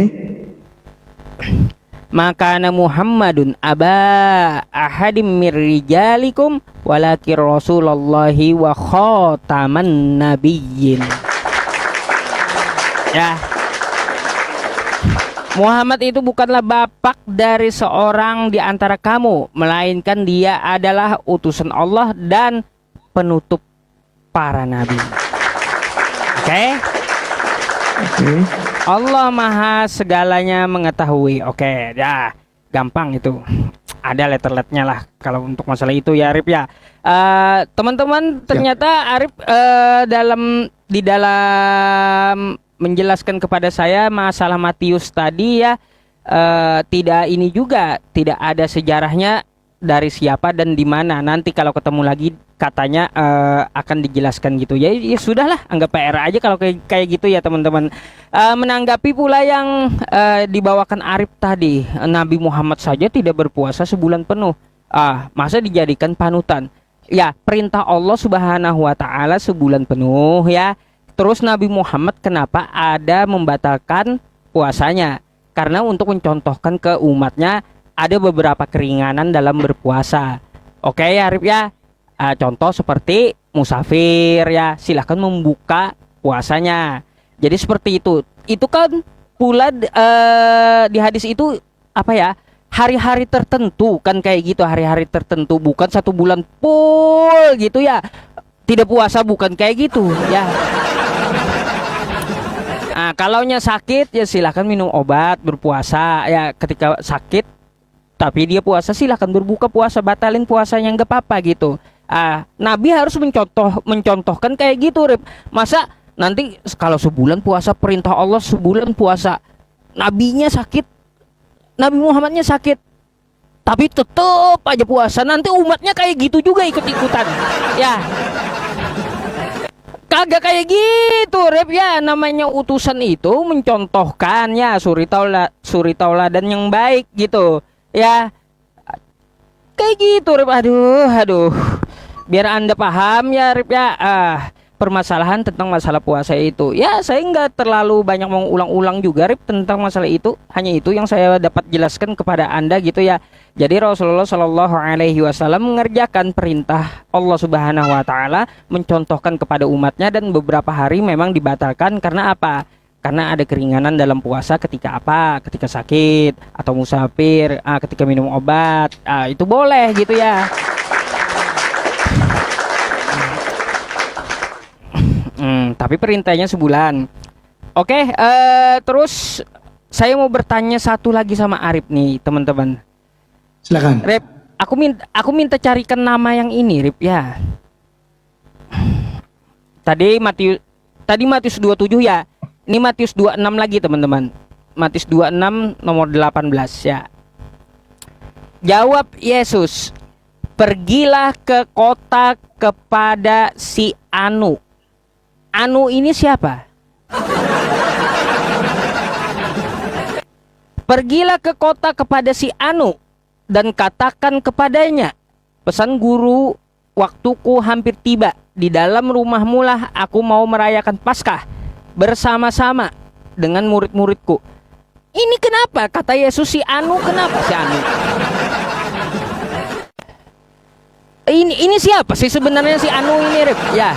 Maka Muhammadun aba ahadim mirrijalikum walakin Rasulullahi wa khataman nabiyyin. Ya. Muhammad itu bukanlah bapak dari seorang di antara kamu, melainkan dia adalah utusan Allah dan penutup para nabi. Oke? Allah Maha segalanya mengetahui. Oke, ya. gampang itu. Ada letterletnya lah kalau untuk masalah itu ya Arif ya. Teman-teman ternyata Arif di dalam menjelaskan kepada saya masalah Matius tadi ya, tidak ini juga, tidak ada sejarahnya dari siapa dan di mana. Nanti kalau ketemu lagi katanya akan dijelaskan gitu. Ya, ya sudahlah, anggap PR aja kalau kayak gitu ya teman-teman. Menanggapi pula yang dibawakan Arif tadi, Nabi Muhammad saja tidak berpuasa sebulan penuh. Masa dijadikan panutan? Ya, perintah Allah Subhanahu wa taala sebulan penuh ya. Terus Nabi Muhammad kenapa ada membatalkan puasanya? Karena untuk mencontohkan ke umatnya ada beberapa keringanan dalam berpuasa. Oke ya Arif ya. Contoh seperti musafir ya, silahkan membuka puasanya. Jadi seperti itu. Itu kan pula di hadis itu apa ya? Hari-hari tertentu kan kayak gitu, hari-hari tertentu, bukan 1 bulan full gitu ya. Tidak puasa, bukan kayak gitu ya. Kalaunya sakit ya silahkan minum obat, berpuasa ya ketika sakit. Tapi dia puasa silahkan berbuka puasa, batalin puasanya nggak apa-apa gitu. Nabi harus mencontohkan kayak gitu Rip. Masa nanti kalau sebulan puasa, perintah Allah sebulan puasa, nabinya sakit, Nabi Muhammadnya sakit, tapi tetep aja puasa, nanti umatnya kayak gitu juga ikut-ikutan ya. Kagak kayak gitu Rip ya. Namanya utusan itu mencontohkan ya, suri tauladan yang baik gitu ya. Kayak gitu Rip. Aduh. Biar Anda paham ya Rip ya, permasalahan tentang masalah puasa itu. Ya saya nggak terlalu banyak mengulang-ulang juga Rip tentang masalah itu. Hanya itu yang saya dapat jelaskan kepada Anda gitu ya. Jadi Rasulullah Shallallahu Alaihi Wasallam mengerjakan perintah Allah Subhanahu Wa Taala, mencontohkan kepada umatnya, dan beberapa hari memang dibatalkan karena apa? Karena ada keringanan dalam puasa ketika apa? Ketika sakit atau musafir, ketika minum obat, itu boleh gitu ya. Tapi perintahnya sebulan. Oke, terus saya mau bertanya satu lagi sama Arif nih, teman-teman. Silakan. Rip, aku minta carikan nama yang ini, Rip ya. Tadi Matius 27 ya. Ini Matius 26 lagi, teman-teman. Matius 26 nomor 18 ya. Jawab Yesus, "Pergilah ke kota kepada si Anu." Anu ini siapa? Pergilah ke kota kepada si Anu dan katakan kepadanya, "Pesan guru, waktuku hampir tiba. Di dalam rumahmu lah aku mau merayakan Paskah bersama-sama dengan murid-muridku." Ini kenapa? Kata Yesus si Anu, kenapa si Anu? Ini siapa sih sebenarnya si Anu ini, Rip? Ya.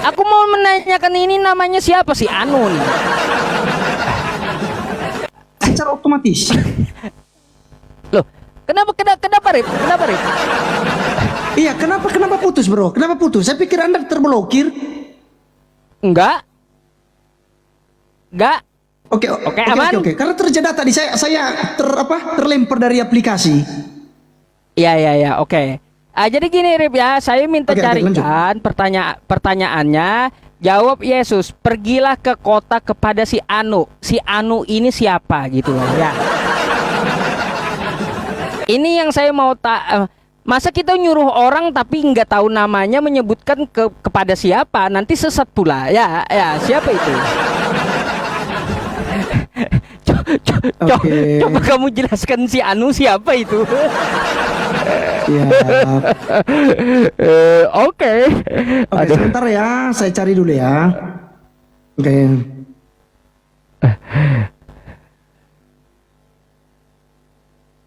Aku mau menanyakan ini namanya siapa si Anu nih? Secara otomatis. Loh, kenapa Rip? Iya, kenapa putus bro? Kenapa putus? Saya pikir Anda terblokir. Enggak. Oke, aman. Oke. Karena terjadi tadi saya terlempar dari aplikasi. Iya, oke. Jadi gini Rip ya, saya minta carikan pertanyaannya. Jawab Yesus, "Pergilah ke kota kepada si Anu." Si Anu ini siapa gitu loh ya. Ini yang saya mau masa kita nyuruh orang tapi nggak tahu namanya, menyebutkan kepada siapa, nanti sesat pula ya. Siapa itu? Coba kamu jelaskan si Anu siapa itu. Ya. Oke, sebentar ya, saya cari dulu ya. Oke.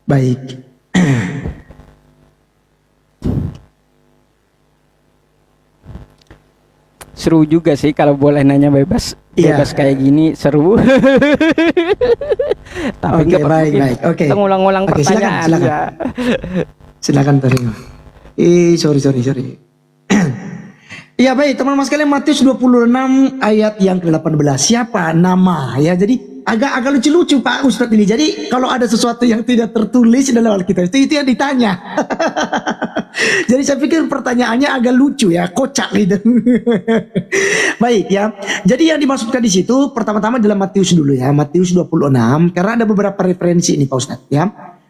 Baik. Seru juga sih kalau boleh nanya bebas kayak gini, seru. Tapi nggak baik. Oke. Kita ngulang-ngulang pertanyaan. Silakan terima. Sorry. Iya baik teman-teman sekalian, Matius 26 ayat yang ke-18. Siapa nama ya? Jadi agak lucu-lucu Pak Ustadz ini. Jadi kalau ada sesuatu yang tidak tertulis dalam Alkitab itu yang ditanya. Jadi saya pikir pertanyaannya agak lucu ya, kocak gitu. Baik ya. Jadi yang dimaksudkan di situ pertama-tama dalam Matius dulu ya, Matius 26 karena ada beberapa referensi ini Pak Ustadz ya.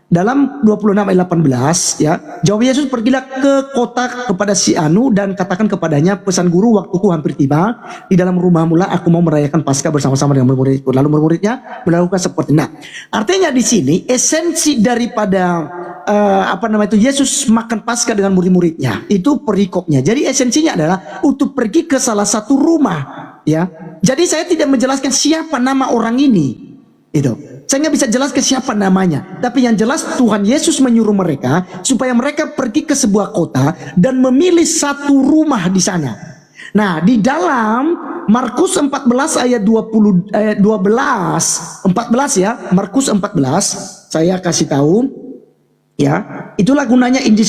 Dalam 26 ayat 18 ya, jawab Yesus, pergilah ke kota kepada si Anu dan katakan kepadanya, pesan guru, waktuku hampir tiba, di dalam rumahmu lah aku mau merayakan Paskah bersama-sama dengan murid-muridku. Lalu murid-muridnya melakukan seperti. Nah, artinya di sini esensi daripada Yesus makan Paskah dengan murid-muridnya itu perikopnya. Jadi esensinya adalah untuk pergi ke salah satu rumah ya. Jadi saya tidak menjelaskan siapa nama orang ini. Itu. Saya nggak bisa jelaskan siapa namanya. Tapi yang jelas Tuhan Yesus menyuruh mereka supaya mereka pergi ke sebuah kota dan memilih satu rumah di sana. Nah, di dalam Markus 14 ayat 12 14 ya, Markus 14 saya kasih tahu ya. Itulah gunanya Injil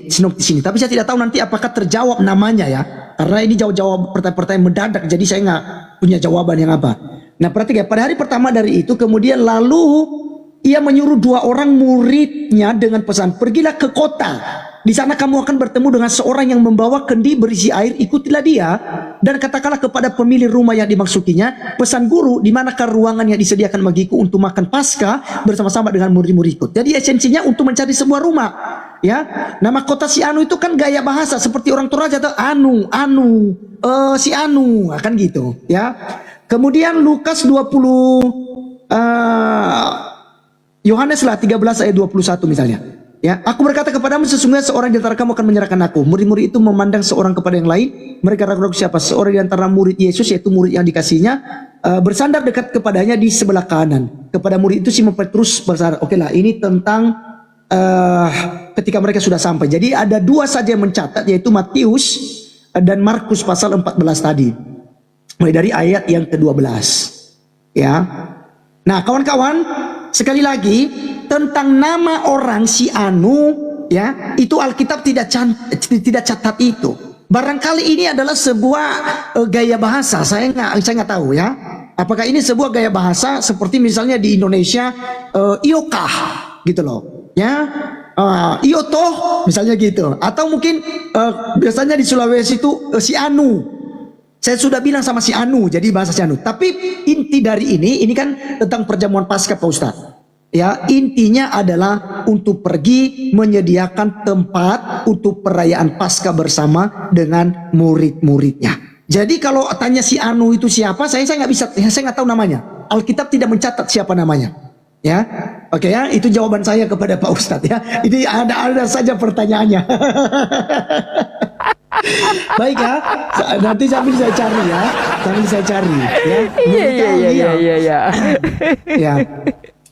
sinoptis ini. Tapi saya tidak tahu nanti apakah terjawab namanya ya. Karena ini jawab pertanyaan mendadak, jadi saya nggak punya jawaban yang apa. Nah perhatikan, pada hari pertama dari itu kemudian lalu ia menyuruh 2 orang muridnya dengan pesan, pergilah ke kota. Di sana kamu akan bertemu dengan seorang yang membawa kendi berisi air, ikutilah dia dan katakanlah kepada pemilik rumah yang dimasukinya, pesan guru, di manakah ruangan yang disediakan bagiku untuk makan Paskah bersama-sama dengan murid-muridku. Jadi esensinya untuk mencari sebuah rumah. Ya, nama kota si Anu itu kan gaya bahasa seperti orang Toraja atau si Anu, akan gitu ya. Kemudian Lukas 20 Yohanes lah 13 ayat 21 misalnya. Ya, aku berkata kepadamu sesungguhnya seorang di antara kamu akan menyerahkan aku. Murid-murid itu memandang seorang kepada yang lain. Mereka ragu-ragu siapa. Seorang di antara murid Yesus, yaitu murid yang dikasihnya, bersandar dekat kepadanya di sebelah kanan. Kepada murid itu Simon Petrus bersandar. Oke lah, ini tentang ketika mereka sudah sampai. Jadi ada 2 saja yang mencatat, yaitu Matius dan Markus pasal 14 tadi. Mulai dari ayat yang ke-12 ya. Nah kawan-kawan, sekali lagi tentang nama orang si Anu ya, itu Alkitab tidak catat itu. Barangkali ini adalah sebuah gaya bahasa. Saya nggak tahu ya. Apakah ini sebuah gaya bahasa seperti misalnya di Indonesia iokah gitu loh ya. Iotoh misalnya gitu. Atau mungkin biasanya di Sulawesi itu si Anu. Saya sudah bilang sama si Anu, jadi bahasa si Anu. Tapi inti dari ini kan tentang perjamuan Paskah Pak Ustadz. Ya, intinya adalah untuk pergi menyediakan tempat untuk perayaan Paskah bersama dengan murid-muridnya. Jadi kalau tanya si Anu itu siapa, saya nggak tahu namanya. Alkitab tidak mencatat siapa namanya. Ya, oke ya, itu jawaban saya kepada Pak Ustadz ya. Ini ada saja pertanyaannya. Baik ya, nanti sambil saya cari ya, ya. Iya. Ya.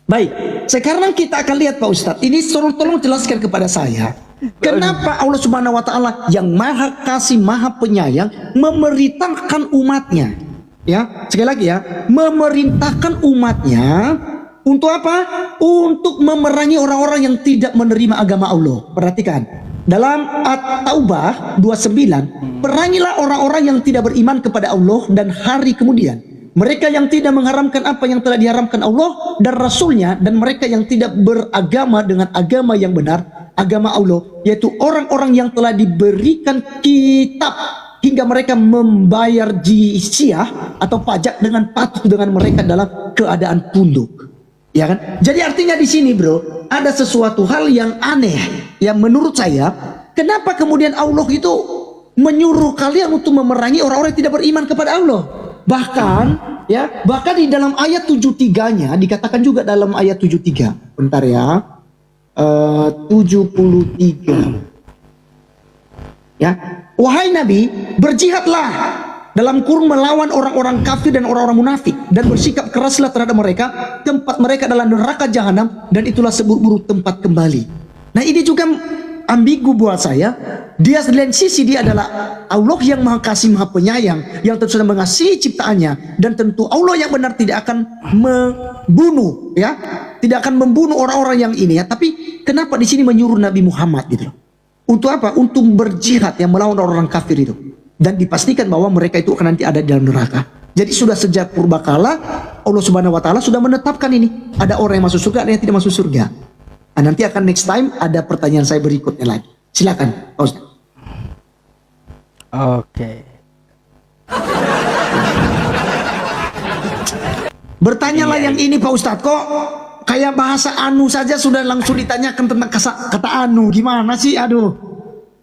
Baik, sekarang kita akan lihat Pak Ustadz. Ini tolong jelaskan kepada saya, kenapa Allah Subhanahu Wa Taala yang Maha Kasih, Maha Penyayang memerintahkan umatnya, ya sekali lagi ya, memerintahkan umatnya untuk apa? Untuk memerangi orang-orang yang tidak menerima agama Allah. Perhatikan. Dalam At-Taubah 29, perangilah orang-orang yang tidak beriman kepada Allah dan hari kemudian. Mereka yang tidak mengharamkan apa yang telah diharamkan Allah dan Rasulnya, dan mereka yang tidak beragama dengan agama yang benar, agama Allah, yaitu orang-orang yang telah diberikan kitab hingga mereka membayar jizyah atau pajak dengan patuh dengan mereka dalam keadaan tunduk. Ya kan? Jadi artinya di sini bro, ada sesuatu hal yang aneh yang menurut saya, kenapa kemudian Allah itu menyuruh kalian untuk memerangi orang-orang yang tidak beriman kepada Allah? Bahkan di dalam ayat 73-nya dikatakan juga dalam ayat 73. Bentar ya. 73. Ya, wahai Nabi, berjihadlah dalam kurung melawan orang-orang kafir dan orang-orang munafik, dan bersikap keraslah terhadap mereka. Tempat mereka adalah neraka jahanam, dan itulah seburuk-buruk tempat kembali. Nah ini juga ambigu buat saya. Dia di lain sisi dia adalah Allah yang Maha Kasih, Maha Penyayang, yang tentu saja mengasihi ciptaannya, dan tentu Allah yang benar tidak akan membunuh, ya, tidak akan membunuh orang-orang yang ini ya. Tapi kenapa di sini menyuruh Nabi Muhammad gitu? Untuk apa? Untuk berjihad yang melawan orang-orang kafir itu. Dan dipastikan bahwa mereka itu akan nanti ada di dalam neraka. Jadi sudah sejak purbakala Allah Subhanahu wa taala sudah menetapkan ini. Ada orang yang masuk surga, ada yang tidak masuk surga. Nah, nanti akan next time ada pertanyaan saya berikutnya lagi. Silakan, Pak Ustaz. Oke. Bertanyalah yang ini Pak Ustadz, kok kayak bahasa anu saja sudah langsung ditanyakan tentang kata anu. Gimana sih? Aduh.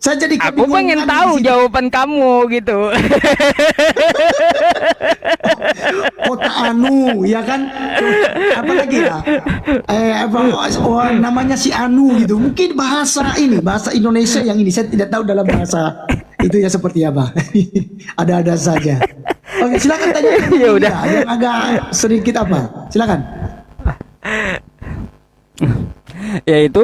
Saya jadi Aku pengen tahu jawaban kamu gitu. kota anu, ya kan? Apa lagi ya? Namanya si anu gitu. Mungkin bahasa Indonesia yang ini saya tidak tahu dalam bahasa itu ya seperti apa. Ada-ada saja. Oke, silakan tanya. Ya udah. Yang agak sedikit apa? Silakan. Ya itu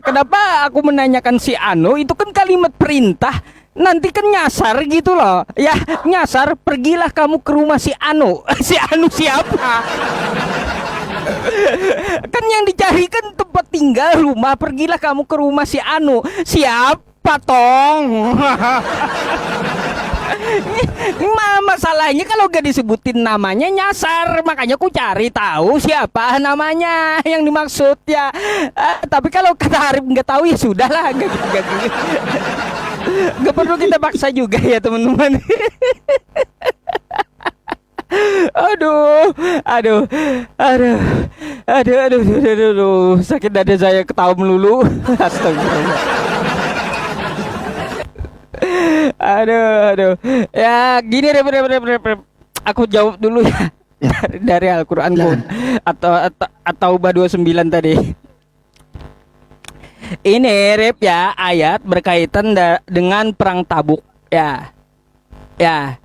kenapa aku menanyakan si anu, itu kan kalimat perintah, nanti kan nyasar gitu loh ya, nyasar, pergilah kamu ke rumah si anu. Si anu siapa? Kan yang dicari kan tempat tinggal, rumah, pergilah kamu ke rumah si anu. Siapa tong? Masalahnya kalau gak disebutin namanya nyasar, makanya aku cari tahu siapa namanya yang dimaksud ya. Tapi kalau kata Arif nggak tahu ya sudahlah, nggak perlu kita paksa juga ya teman-teman. Aduh, sakit dada saya, ketawa melulu. Astagfirullah. Aduh. Ya gini, Rep. Aku jawab dulu ya. Dari Al-Qur'an atau Taubah 29 tadi. Ini Rep ya, ayat berkaitan dengan perang Tabuk ya. Ya.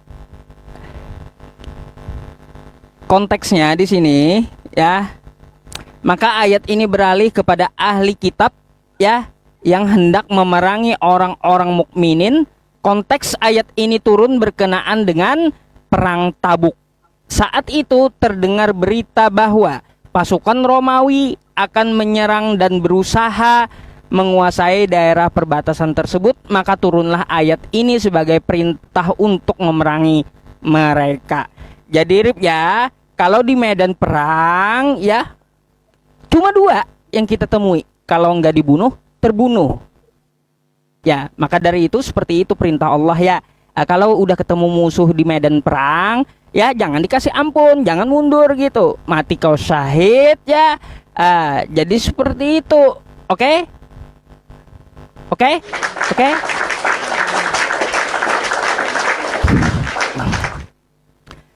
Konteksnya di sini ya. Maka ayat ini beralih kepada ahli kitab ya, yang hendak memerangi orang-orang mukminin. Konteks ayat ini turun berkenaan dengan perang Tabuk. Saat itu terdengar berita bahwa pasukan Romawi akan menyerang dan berusaha menguasai daerah perbatasan tersebut, maka turunlah ayat ini sebagai perintah untuk memerangi mereka. Jadi Rip ya, kalau di medan perang ya cuma dua yang kita temui, kalau nggak dibunuh, terbunuh. Ya, maka dari itu seperti itu perintah Allah ya. Kalau udah ketemu musuh di medan perang, ya jangan dikasih ampun, jangan mundur gitu. Mati kau syahid ya. Jadi seperti itu. Oke?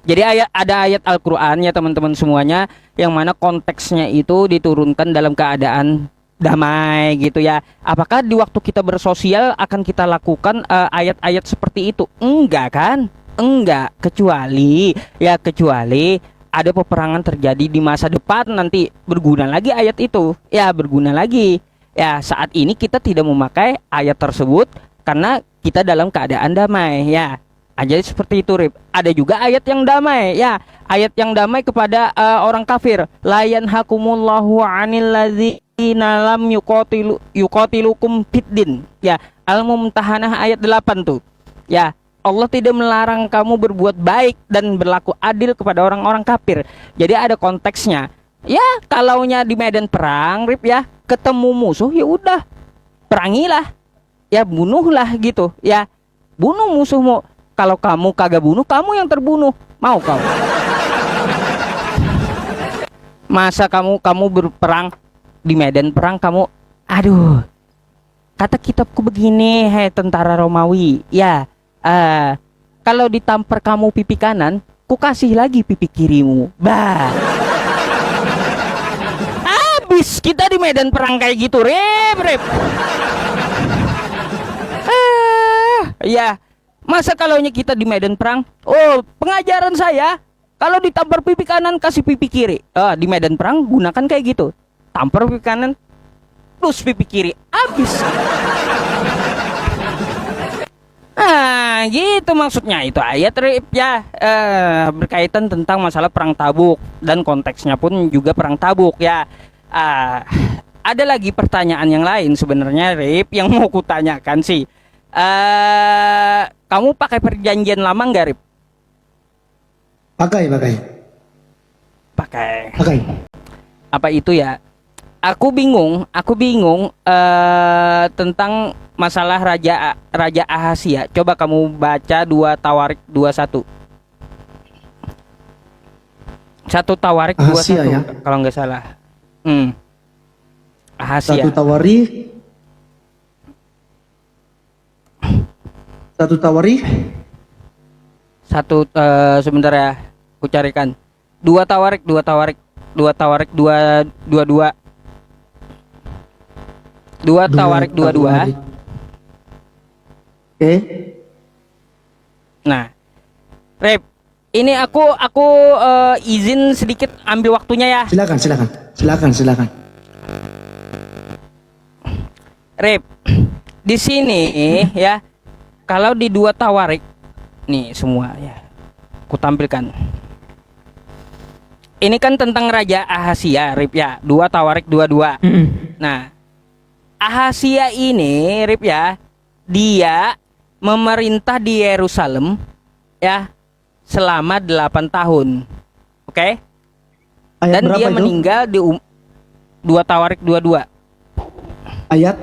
Jadi ada ayat Al-Qur'an ya teman-teman semuanya, yang mana konteksnya itu diturunkan dalam keadaan damai gitu ya. Apakah di waktu kita bersosial akan kita lakukan ayat-ayat seperti itu? Enggak kan? Enggak, kecuali ada peperangan terjadi di masa depan, nanti berguna lagi ayat itu. Ya, berguna lagi. Ya, saat ini kita tidak memakai ayat tersebut karena kita dalam keadaan damai ya. Jadi seperti itu Rip. Ada juga ayat yang damai ya. Ayat yang damai kepada orang kafir. La yanhakumullahu 'anil ladzina lam yuqatilukum fiddin. Ya, Al-Mumtahanah ayat 8 tuh. Ya, Allah tidak melarang kamu berbuat baik dan berlaku adil kepada orang-orang kafir. Jadi ada konteksnya. Ya, kalaunya di medan perang, Rip ya, ketemu musuh ya udah perangilah. Ya, bunuhlah gitu. Ya, bunuh musuhmu. Kalau kamu kagak bunuh, kamu yang terbunuh. Mau kau? Masa kamu berperang di medan perang, kamu, aduh, kata kitabku begini, hei tentara Romawi, ya, kalau ditampar kamu pipi kanan, ku kasih lagi pipi kirimu. Bah, habis kita di medan perang kayak gitu, Rep. Ya, masa kalaunya kita di medan perang, oh pengajaran saya, kalau ditampar pipi kanan kasih pipi kiri. Di medan perang gunakan kayak gitu. Tampar pipi kanan, terus pipi kiri, habis. Gitu maksudnya itu ayat Rip ya, berkaitan tentang masalah perang Tabuk, dan konteksnya pun juga perang Tabuk ya. Ada lagi pertanyaan yang lain sebenarnya Rip yang mau kutanyakan sih. Kamu pakai perjanjian lama nggak Rip? Pakai. Pakai. Apa itu ya? Aku bingung tentang masalah Raja Ahasia. Coba kamu baca 2 Tawarik 21. 1 Tawarik Ahasia 21 ya. kalau nggak salah. Ahasia. 1 Tawarikh. Sebentar ya, aku carikan. 2 Tawarik 22. 2 Tawarik 22. Oke. Nah, Rep, ini aku izin sedikit ambil waktunya ya. Silakan. Rep, di sini ya, kalau di 2 Tawarik nih semua ya, aku tampilkan. Ini kan tentang Raja Ahasia, Rip ya, 2 Tawarik 22. Nah, Ahasia ini, Rip ya, dia memerintah di Yerusalem ya selama 8 tahun. Oke? Ayat Dan berapa dia itu? meninggal di 2 Tawarik 22. Ayat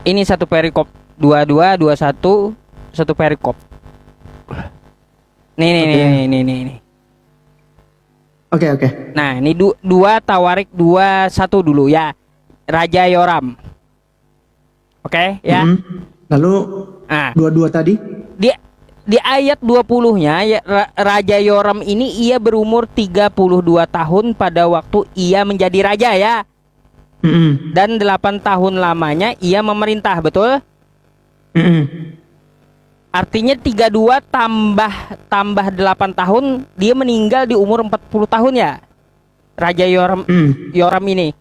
Ini 1 perikop 22 21 1 perikop. Nih. Oke. Nah, ini 2 Tawarik 21 dulu ya. Raja Yoram. Oke, ya. Lalu Nah, 22 tadi? di ayat 20-nya ya, Raja Yoram ini ia berumur 32 tahun pada waktu ia menjadi raja ya. Dan 8 tahun lamanya ia memerintah, betul? Artinya 32 tambah 8 tahun dia meninggal di umur 40 tahun ya. Raja Yoram ini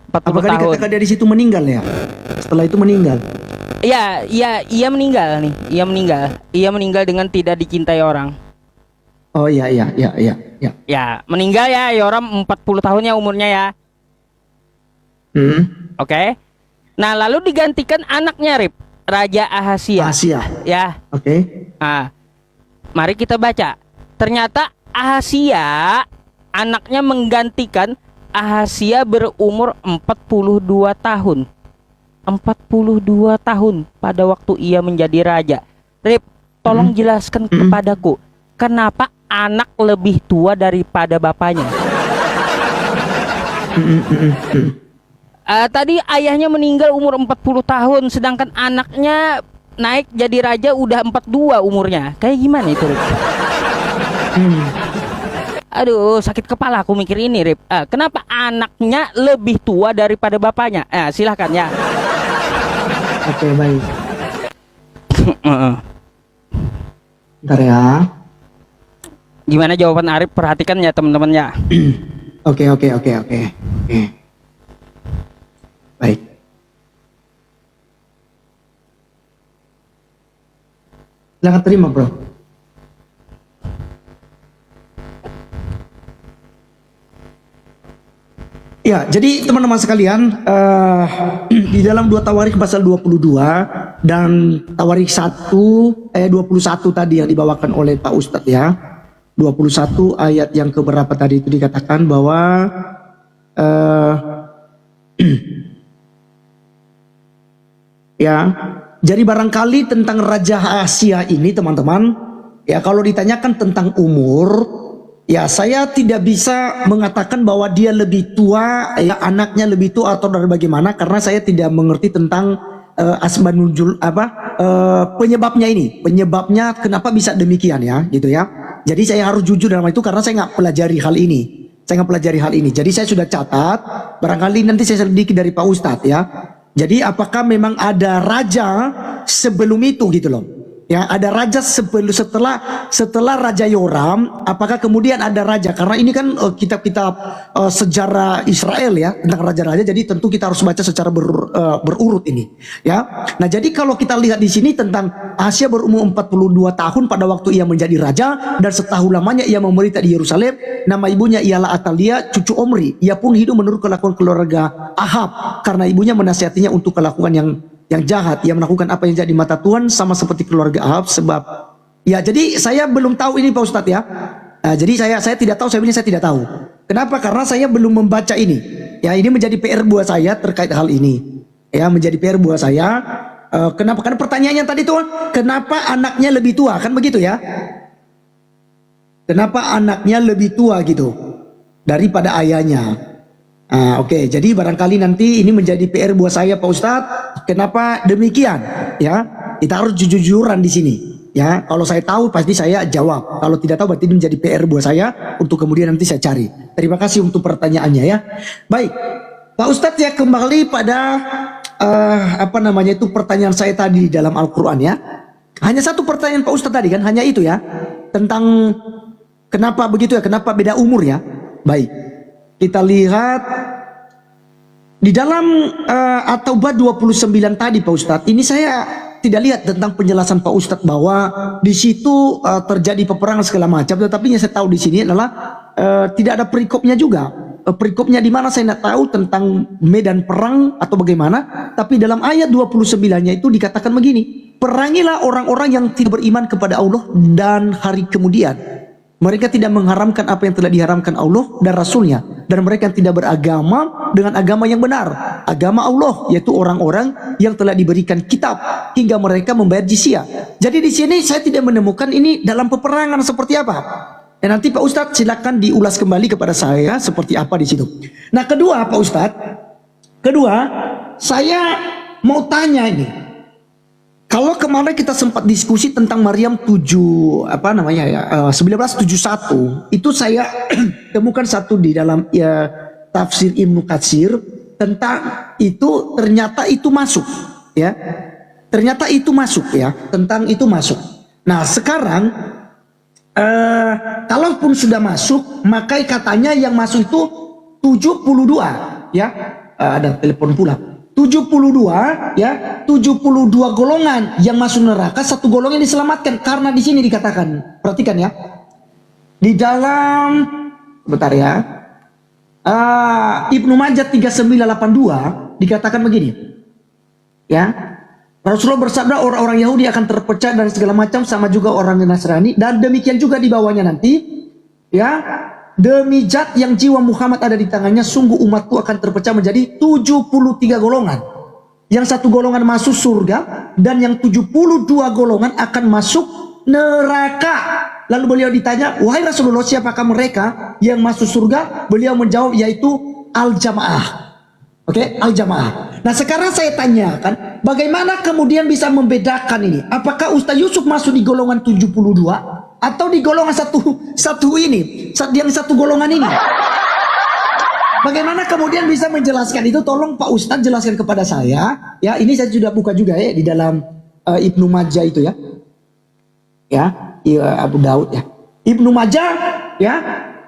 40 Apakah tahun. dikatakan dari situ meninggal ya? Setelah itu meninggal. Iya, ia meninggal nih. Ia meninggal dengan tidak dicintai orang. Oh iya. Ya, meninggal ya Yoram 40 tahunnya umurnya ya. Oke. Nah, lalu digantikan anaknya, Rip, Raja Ahasia. Ya. Oke. Nah, mari kita baca. Ternyata Ahasia anaknya menggantikan Ahasia berumur 42 tahun. 42 tahun pada waktu ia menjadi raja. Rip, tolong jelaskan kepadaku, kenapa anak lebih tua daripada bapaknya? Tadi ayahnya meninggal umur 40 tahun, sedangkan anaknya naik jadi raja udah 42 umurnya. Kayak gimana itu, Rip? Aduh, sakit kepala aku mikir ini, Rip. Kenapa anaknya lebih tua daripada bapaknya? Silahkan ya. Oke, baik. Bentar ya. Gimana jawaban Arif? Perhatikan ya teman-teman ya. Oke. Baik. Silakan terima, bro. Ya, jadi teman-teman sekalian, di dalam 2 Tawarik pasal 22 dan Tawarik 21 tadi yang dibawakan oleh Pak Ustadz ya. 21 ayat yang keberapa tadi itu dikatakan bahwa ya, jadi barangkali tentang Raja Asia ini teman-teman, ya kalau ditanyakan tentang umur, ya saya tidak bisa mengatakan bahwa dia lebih tua, ya anaknya lebih tua atau dari bagaimana, karena saya tidak mengerti tentang asbabunuzul penyebabnya kenapa bisa demikian ya, gitu ya. Jadi saya harus jujur dalam itu karena saya nggak pelajari hal ini. Jadi saya sudah catat, barangkali nanti saya selidiki dari Pak Ustadz ya. Jadi apakah memang ada raja sebelum itu gitu loh? Ya, ada raja setelah Raja Yoram, apakah kemudian ada raja? Karena ini kan kitab-kitab sejarah Israel ya, tentang raja-raja, jadi tentu kita harus baca secara berurut ini. Ya. Nah, jadi kalau kita lihat di sini tentang Asia berumur 42 tahun pada waktu ia menjadi raja, dan setahun lamanya ia memerintah di Yerusalem. Nama ibunya ialah Atalia, cucu Omri. Ia pun hidup menurut kelakuan keluarga Ahab, karena ibunya menasihatinya untuk kelakuan yang jahat. Ia melakukan apa yang jahat di mata Tuhan sama seperti keluarga Ahab, sebab Ya, jadi saya belum tahu ini Pak Ustadz ya. Jadi saya tidak tahu, saya tidak tahu. Kenapa? Karena saya belum membaca ini. Ya, ini menjadi PR buat saya terkait hal ini. Ya, menjadi PR buat saya. Kenapa? Karena pertanyaannya tadi tuh, kenapa anaknya lebih tua? Kan begitu ya? Kenapa anaknya lebih tua gitu daripada ayahnya? Oke, jadi barangkali nanti ini menjadi PR buat saya Pak Ustadz. Kenapa demikian? Ya, kita harus jujur-jujuran di sini. Ya, kalau saya tahu pasti saya jawab. Kalau tidak tahu berarti ini menjadi PR buat saya untuk kemudian nanti saya cari. Terima kasih untuk pertanyaannya ya. Baik, Pak Ustadz ya, kembali pada pertanyaan saya tadi di dalam Al-Quran ya. Hanya satu pertanyaan Pak Ustadz tadi kan, hanya itu ya, tentang kenapa begitu ya, kenapa beda umur ya. Baik, kita lihat di dalam At-Taubah 29 tadi Pak Ustadz. Ini saya tidak lihat tentang penjelasan Pak Ustadz bahwa di situ terjadi peperangan segala macam. Tetapi yang saya tahu di sini adalah tidak ada perikopnya juga. Perikopnya di mana saya tidak tahu tentang medan perang atau bagaimana. Tapi dalam ayat 29-nya itu dikatakan begini: perangilah orang-orang yang tidak beriman kepada Allah dan hari kemudian. Mereka tidak mengharamkan apa yang telah diharamkan Allah dan Rasulnya. Dan mereka yang tidak beragama dengan agama yang benar, agama Allah, yaitu orang-orang yang telah diberikan kitab hingga mereka membayar jizyah. Jadi di sini saya tidak menemukan ini dalam peperangan seperti apa. Dan nanti Pak Ustadz silakan diulas kembali kepada saya seperti apa di situ. Nah, kedua Pak Ustadz, saya mau tanya ini. Kalau kemarin kita sempat diskusi tentang Maryam 1971, itu saya temukan satu di dalam tafsir Ibnu Katsir tentang itu, ternyata itu masuk ya. Ternyata itu masuk ya, tentang itu masuk. Nah, sekarang kalaupun sudah masuk, maka katanya yang masuk itu 72 ya. Ada telepon pula. 72 ya, 72 golongan yang masuk neraka, satu golongan diselamatkan. Karena di sini dikatakan, perhatikan ya, di dalam bentar ya, Ibnu Majah 3982 dikatakan begini ya, Rasulullah bersabda orang-orang Yahudi akan terpecah dari segala macam, sama juga orang Nasrani, dan demikian juga di bawahnya nanti ya, demi zat yang jiwa Muhammad ada di tangannya, sungguh umatku akan terpecah menjadi 73 golongan. Yang satu golongan masuk surga, dan yang 72 golongan akan masuk neraka. Lalu beliau ditanya, wahai Rasulullah, siapakah mereka yang masuk surga? Beliau menjawab, yaitu al-jamaah. Oke, al-jamaah. Nah, sekarang saya tanyakan, bagaimana kemudian bisa membedakan ini? Apakah Ustaz Yusuf masuk di golongan 72? Atau di golongan satu ini, yang satu golongan ini? Bagaimana kemudian bisa menjelaskan itu? Tolong Pak Ustadz jelaskan kepada saya. Ya, ini saya sudah buka juga ya di dalam Ibnu Majah itu ya. Ya, Abu Daud ya. Ibnu Majah ya.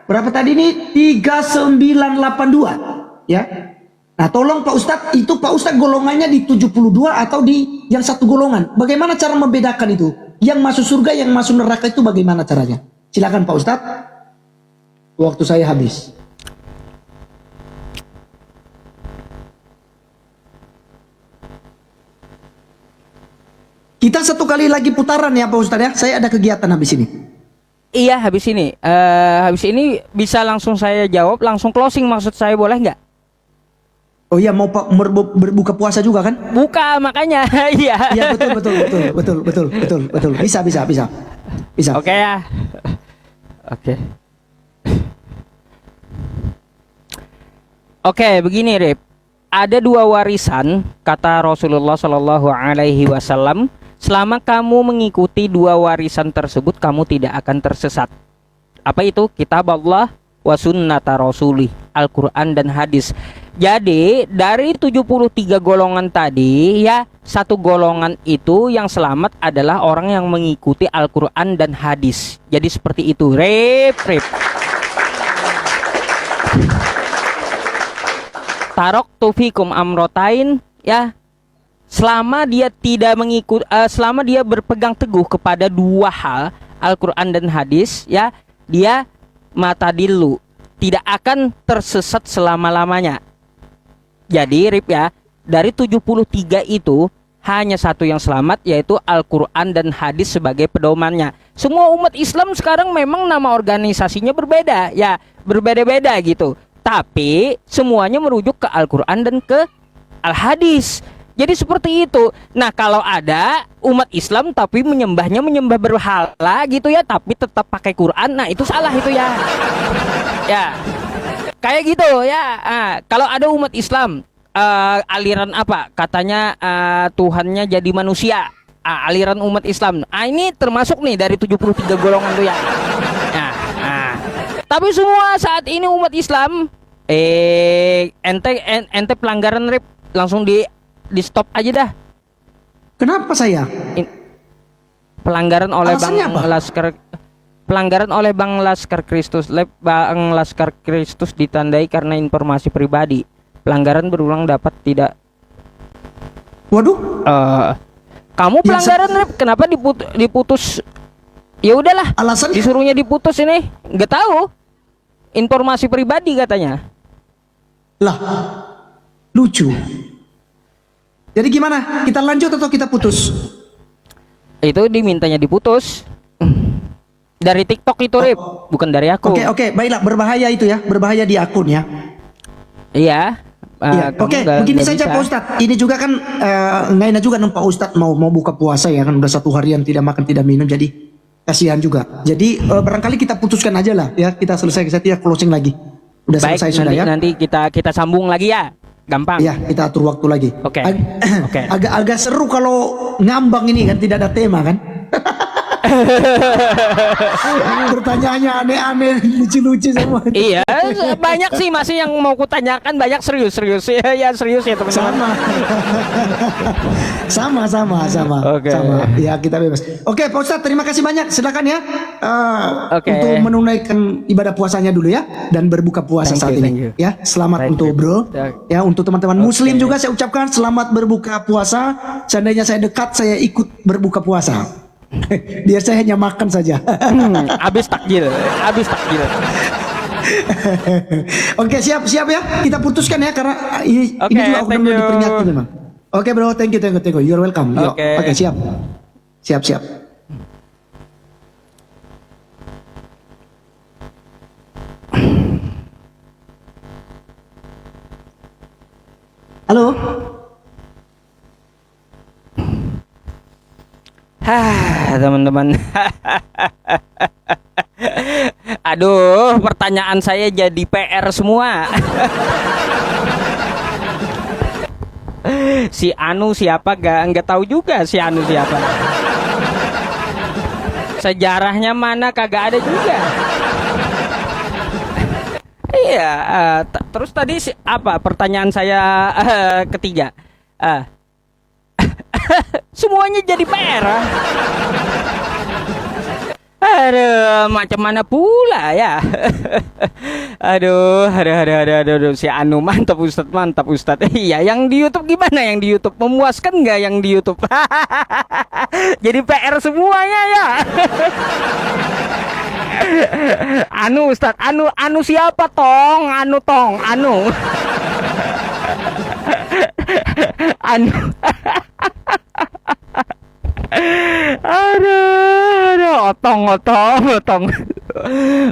Berapa tadi ini? 3982 ya. Nah, tolong Pak Ustadz, itu Pak Ustadz golongannya di 72 atau di yang satu golongan? Bagaimana cara membedakan itu? Yang masuk surga, yang masuk neraka itu bagaimana caranya? Silakan Pak Ustadz. Waktu saya habis. Kita satu kali lagi putaran ya Pak Ustadz ya. Saya ada kegiatan habis ini. Iya, habis ini. Habis ini bisa langsung saya jawab, langsung closing maksud saya, boleh nggak? Oh iya, mau berbuka puasa juga kan? Buka, makanya. Iya. Iya, betul. Bisa. Oke ya. Oke. Oke, begini Rip. Ada dua warisan, kata Rasulullah Shallallahu Alaihi Wasallam. Selama kamu mengikuti dua warisan tersebut, kamu tidak akan tersesat. Apa itu? Kitab Allah wa sunnata rasulih, Al-Quran dan hadis. Jadi dari 73 golongan tadi ya, satu golongan itu yang selamat adalah orang yang mengikuti Al-Quran dan hadis. Jadi seperti itu. Rip. Tarok tufikum amrotain ya. Selama dia tidak mengikut, selama dia berpegang teguh kepada dua hal, Al-Quran dan hadis ya, dia mata dilu, tidak akan tersesat selama-lamanya. Jadi Rip ya, dari 73 itu hanya satu yang selamat, yaitu Al-Quran dan hadis sebagai pedomannya. Semua umat Islam sekarang memang nama organisasinya berbeda, ya berbeda-beda gitu. Tapi semuanya merujuk ke Al-Quran dan ke Al-Hadis. Jadi seperti itu. Nah kalau ada umat Islam tapi menyembah berhala gitu ya, tapi tetap pakai Quran, nah itu salah itu ya. Ya, kayak gitu ya. Kalau ada umat Islam aliran apa? Katanya Tuhannya jadi manusia. Aliran umat Islam. Ini termasuk nih dari 73 golongan tuh ya. Tapi semua saat ini umat Islam ente pelanggaran rip langsung di stop aja dah. Kenapa saya? Pelanggaran oleh Alasannya Bang apa? Laskar, pelanggaran oleh Bang Laskar Kristus. Bang Laskar Kristus ditandai karena informasi pribadi. Pelanggaran berulang dapat tidak. Waduh, Kamu Ya, pelanggaran rip, kenapa diputus? Ya udahlah, alasannya disuruhnya diputus ini. Nggak tahu. Informasi pribadi katanya. lah lucu. Jadi gimana? Kita lanjut atau kita putus? Itu dimintanya diputus. Dari TikTok itu Rip, bukan dari aku. Oke, baiklah, berbahaya itu ya, berbahaya di akun ya. Iya. Iya, Kamu oke, nggak begini bisa. saja Pak Ustadz. Ini juga kan nggak enak juga Pak Ustadz mau buka puasa ya kan, udah 1 harian tidak makan tidak minum, jadi kasihan juga. Jadi barangkali kita putuskan aja lah ya, kita selesai kita closing lagi. Udah Baik, selesai sudah ya. nanti kita sambung lagi ya. Gampang. Iya, kita atur waktu lagi. Oke. Oke. Agak seru kalau ngambang ini kan, tidak ada tema kan. Pertanyaannya aneh-aneh, lucu-lucu semua. Iya, banyak sih masih yang mau kutanyakan, banyak serius ya serius ya teman-teman. Sama. Oke. Sama. Ya, kita bebas. Oke, Pak Ustadz, terima kasih banyak. Silakan ya. Oke. Untuk menunaikan ibadah puasanya dulu ya, dan berbuka puasa saat Thank ini. you. Ya, selamat Thank untuk you. bro. Ya, untuk teman-teman Muslim Oke. juga saya ucapkan selamat berbuka puasa. Seandainya saya dekat, saya ikut berbuka puasa. Biar saya hanya makan saja. Habis takjil. Oke, siap ya. Kita putuskan ya karena ini Oke, juga aku thank udah you. diperingatkan memang. Oke bro, thank you. You're welcome. Yo. Oke. Oke, siap. Halo. Teman-teman. Aduh, pertanyaan saya jadi PR semua. Si Anu siapa, nggak tahu juga si Anu siapa. Sejarahnya mana kagak ada juga. Iya, terus tadi apa pertanyaan saya ketiga? Semuanya jadi PR. Aduh, macam mana pula ya. Aduh, si Anu mantap Ustadz. Iya, yang di YouTube gimana? Yang di YouTube memuaskan nggak yang di YouTube? Jadi PR semuanya ya. Anu Ustadz, Anu siapa tong? Anu. Aduh, otong.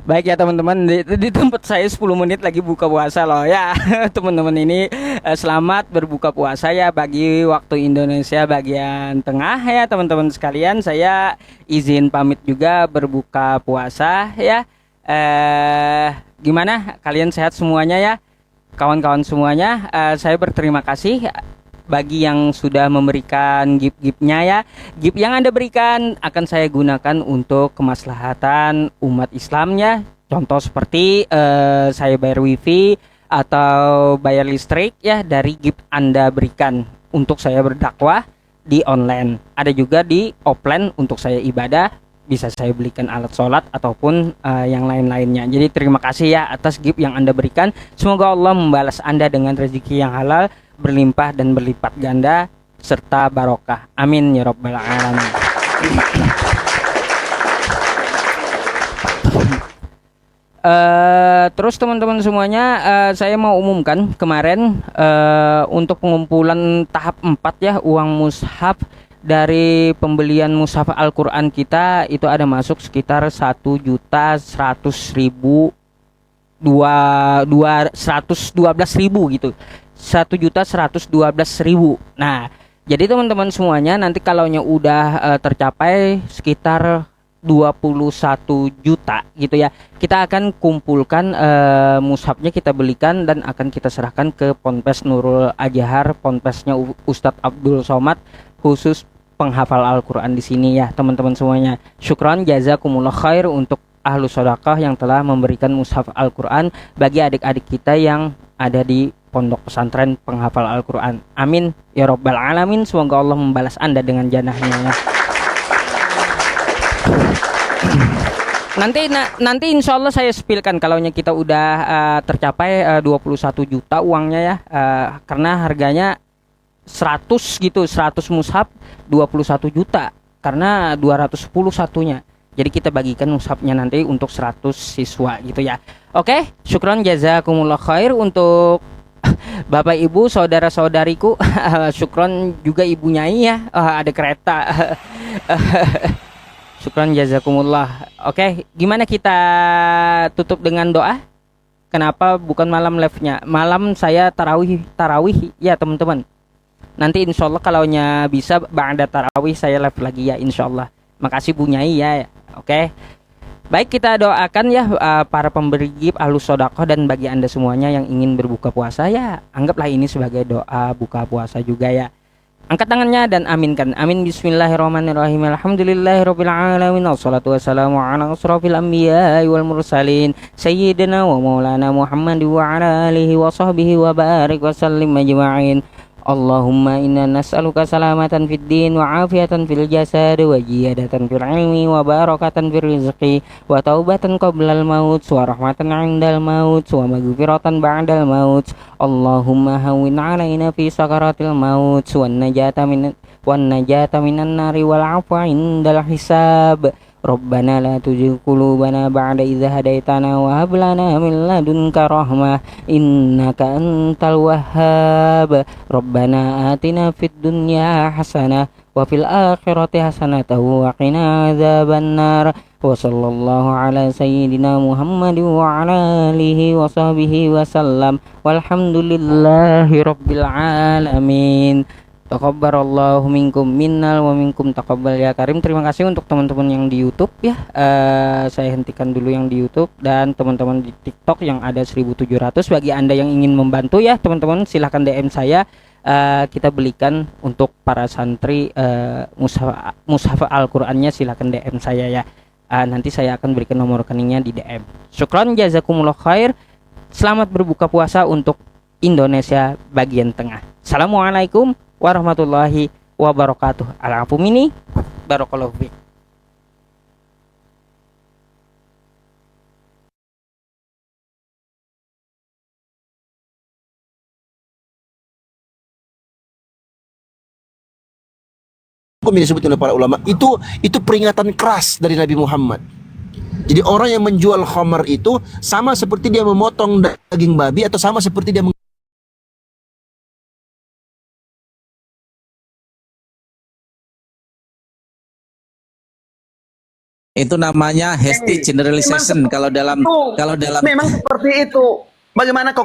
Baik ya teman-teman, di tempat saya 10 menit lagi buka puasa loh ya. Teman-teman ini selamat berbuka puasa ya bagi waktu Indonesia bagian tengah ya teman-teman sekalian. Saya izin pamit juga berbuka puasa ya. Gimana kalian sehat semuanya ya? Kawan-kawan semuanya, saya berterima kasih bagi yang sudah memberikan gift-giftnya ya. Gift yang Anda berikan akan saya gunakan untuk kemaslahatan umat Islamnya. Contoh seperti saya bayar wifi atau bayar listrik ya dari gift Anda berikan untuk saya berdakwah di online. Ada juga di offline untuk saya ibadah, bisa saya belikan alat sholat ataupun yang lain-lainnya. Jadi terima kasih ya atas gift yang Anda berikan. Semoga Allah membalas Anda dengan rezeki yang halal, berlimpah dan berlipat ganda serta barokah. Amin ya rabbal alamin. Terus teman-teman semuanya, saya mau umumkan kemarin untuk pengumpulan tahap 4 ya, uang mushaf dari pembelian mushaf Al-Qur'an kita itu ada masuk sekitar 1.100.000 112.000 gitu, 1.112.000. Nah, jadi teman-teman semuanya nanti kalaunya udah tercapai sekitar 21 juta gitu ya, kita akan kumpulkan mushafnya, kita belikan dan akan kita serahkan ke Ponpes Nurul Ajhar, ponpesnya Ustadz Abdul Somad, khusus penghafal Al-Quran di sini ya teman-teman semuanya. Syukron jazakumullah khair untuk ahlu sodakah yang telah memberikan mushaf Al-Quran bagi adik-adik kita yang ada di pondok pesantren penghafal Al-Quran. Amin ya robbal alamin. Semoga Allah membalas Anda dengan janahnya ya. Nanti insya Allah saya spilkan kalaunya kita udah tercapai 21 juta uangnya ya, karena harganya 100 gitu, 100 mushaf 21 juta karena 210 satunya. Jadi kita bagikan mushafnya nanti untuk 100 siswa gitu ya. Oke, syukron jazakumullah khair untuk Bapak Ibu, saudara-saudariku. Syukron juga Ibu Nyai ya. Ada kereta. Syukron jazakumullah. Oke, gimana kita tutup dengan doa? Kenapa bukan malam live-nya? Malam saya tarawih ya teman-teman. Nanti insya Allah kalaunya bisa ba'da tarawih saya live lagi ya insya Allah. Makasih Bu Nyai ya. Oke. Baik, kita doakan ya para pemberi gift, ahlus sodakoh, dan bagi Anda semuanya yang ingin berbuka puasa ya, anggaplah ini sebagai doa buka puasa juga ya. Angkat tangannya dan aminkan. Amin. Bismillahirrahmanirrahim. Alhamdulillahirabbil alamin. Wassalatu wassalamu ala asrofil anbiya'i wal mursalin sayyidina wa maulana Muhammad wa ala alihi wa sahbihi wa barik wa sallim ajma'in. Allahumma inna nas'aluka salamatan fid din wa afiatan fil jasad wa ziyadatan fil ilmi wa barakatan fil rizqi wa taubatan qoblal maut wa rahmatan 'indal maut wa maghfiratan ba'dal maut. Allahumma hawwin 'alaina fi sakaratil maut wan najata minan nari wal 'afwa 'indal hisab. Rabbana la tuzigh qulubana ba'da idh hadaitana wa hab lana min ladunka rahmah innaka antal wahhab. Rabbana atina fid dunya hasanah wa fil akhirati hasanah wa qina adzabannar. Wa sallallahu ala sayyidina Muhammad wa ala alihi wa sahbihi wa sallam. Walhamdulillahi rabbil alamin. Taqabbarallahu minkum minnal wa minkum taqabbal ya karim. Terima kasih untuk teman-teman yang di YouTube ya. Saya hentikan dulu yang di YouTube, dan teman-teman di TikTok yang ada 1.700. Bagi Anda yang ingin membantu ya teman-teman, silahkan DM saya. Kita belikan untuk para santri mushaf Al-Qur'annya, silahkan DM saya ya. Nanti saya akan berikan nomor rekeningnya di DM. Syukran jazakumullah khair. Selamat berbuka puasa untuk Indonesia bagian tengah. Assalamualaikum warahmatullahi wabarakatuh. Al-afu mini barakallahu fiik. Hukum yang disebut oleh para ulama itu peringatan keras dari Nabi Muhammad. Jadi orang yang menjual khamar itu sama seperti dia memotong daging babi, atau sama seperti dia itu namanya hasty generalization kalau dalam Memang seperti itu. Bagaimana kau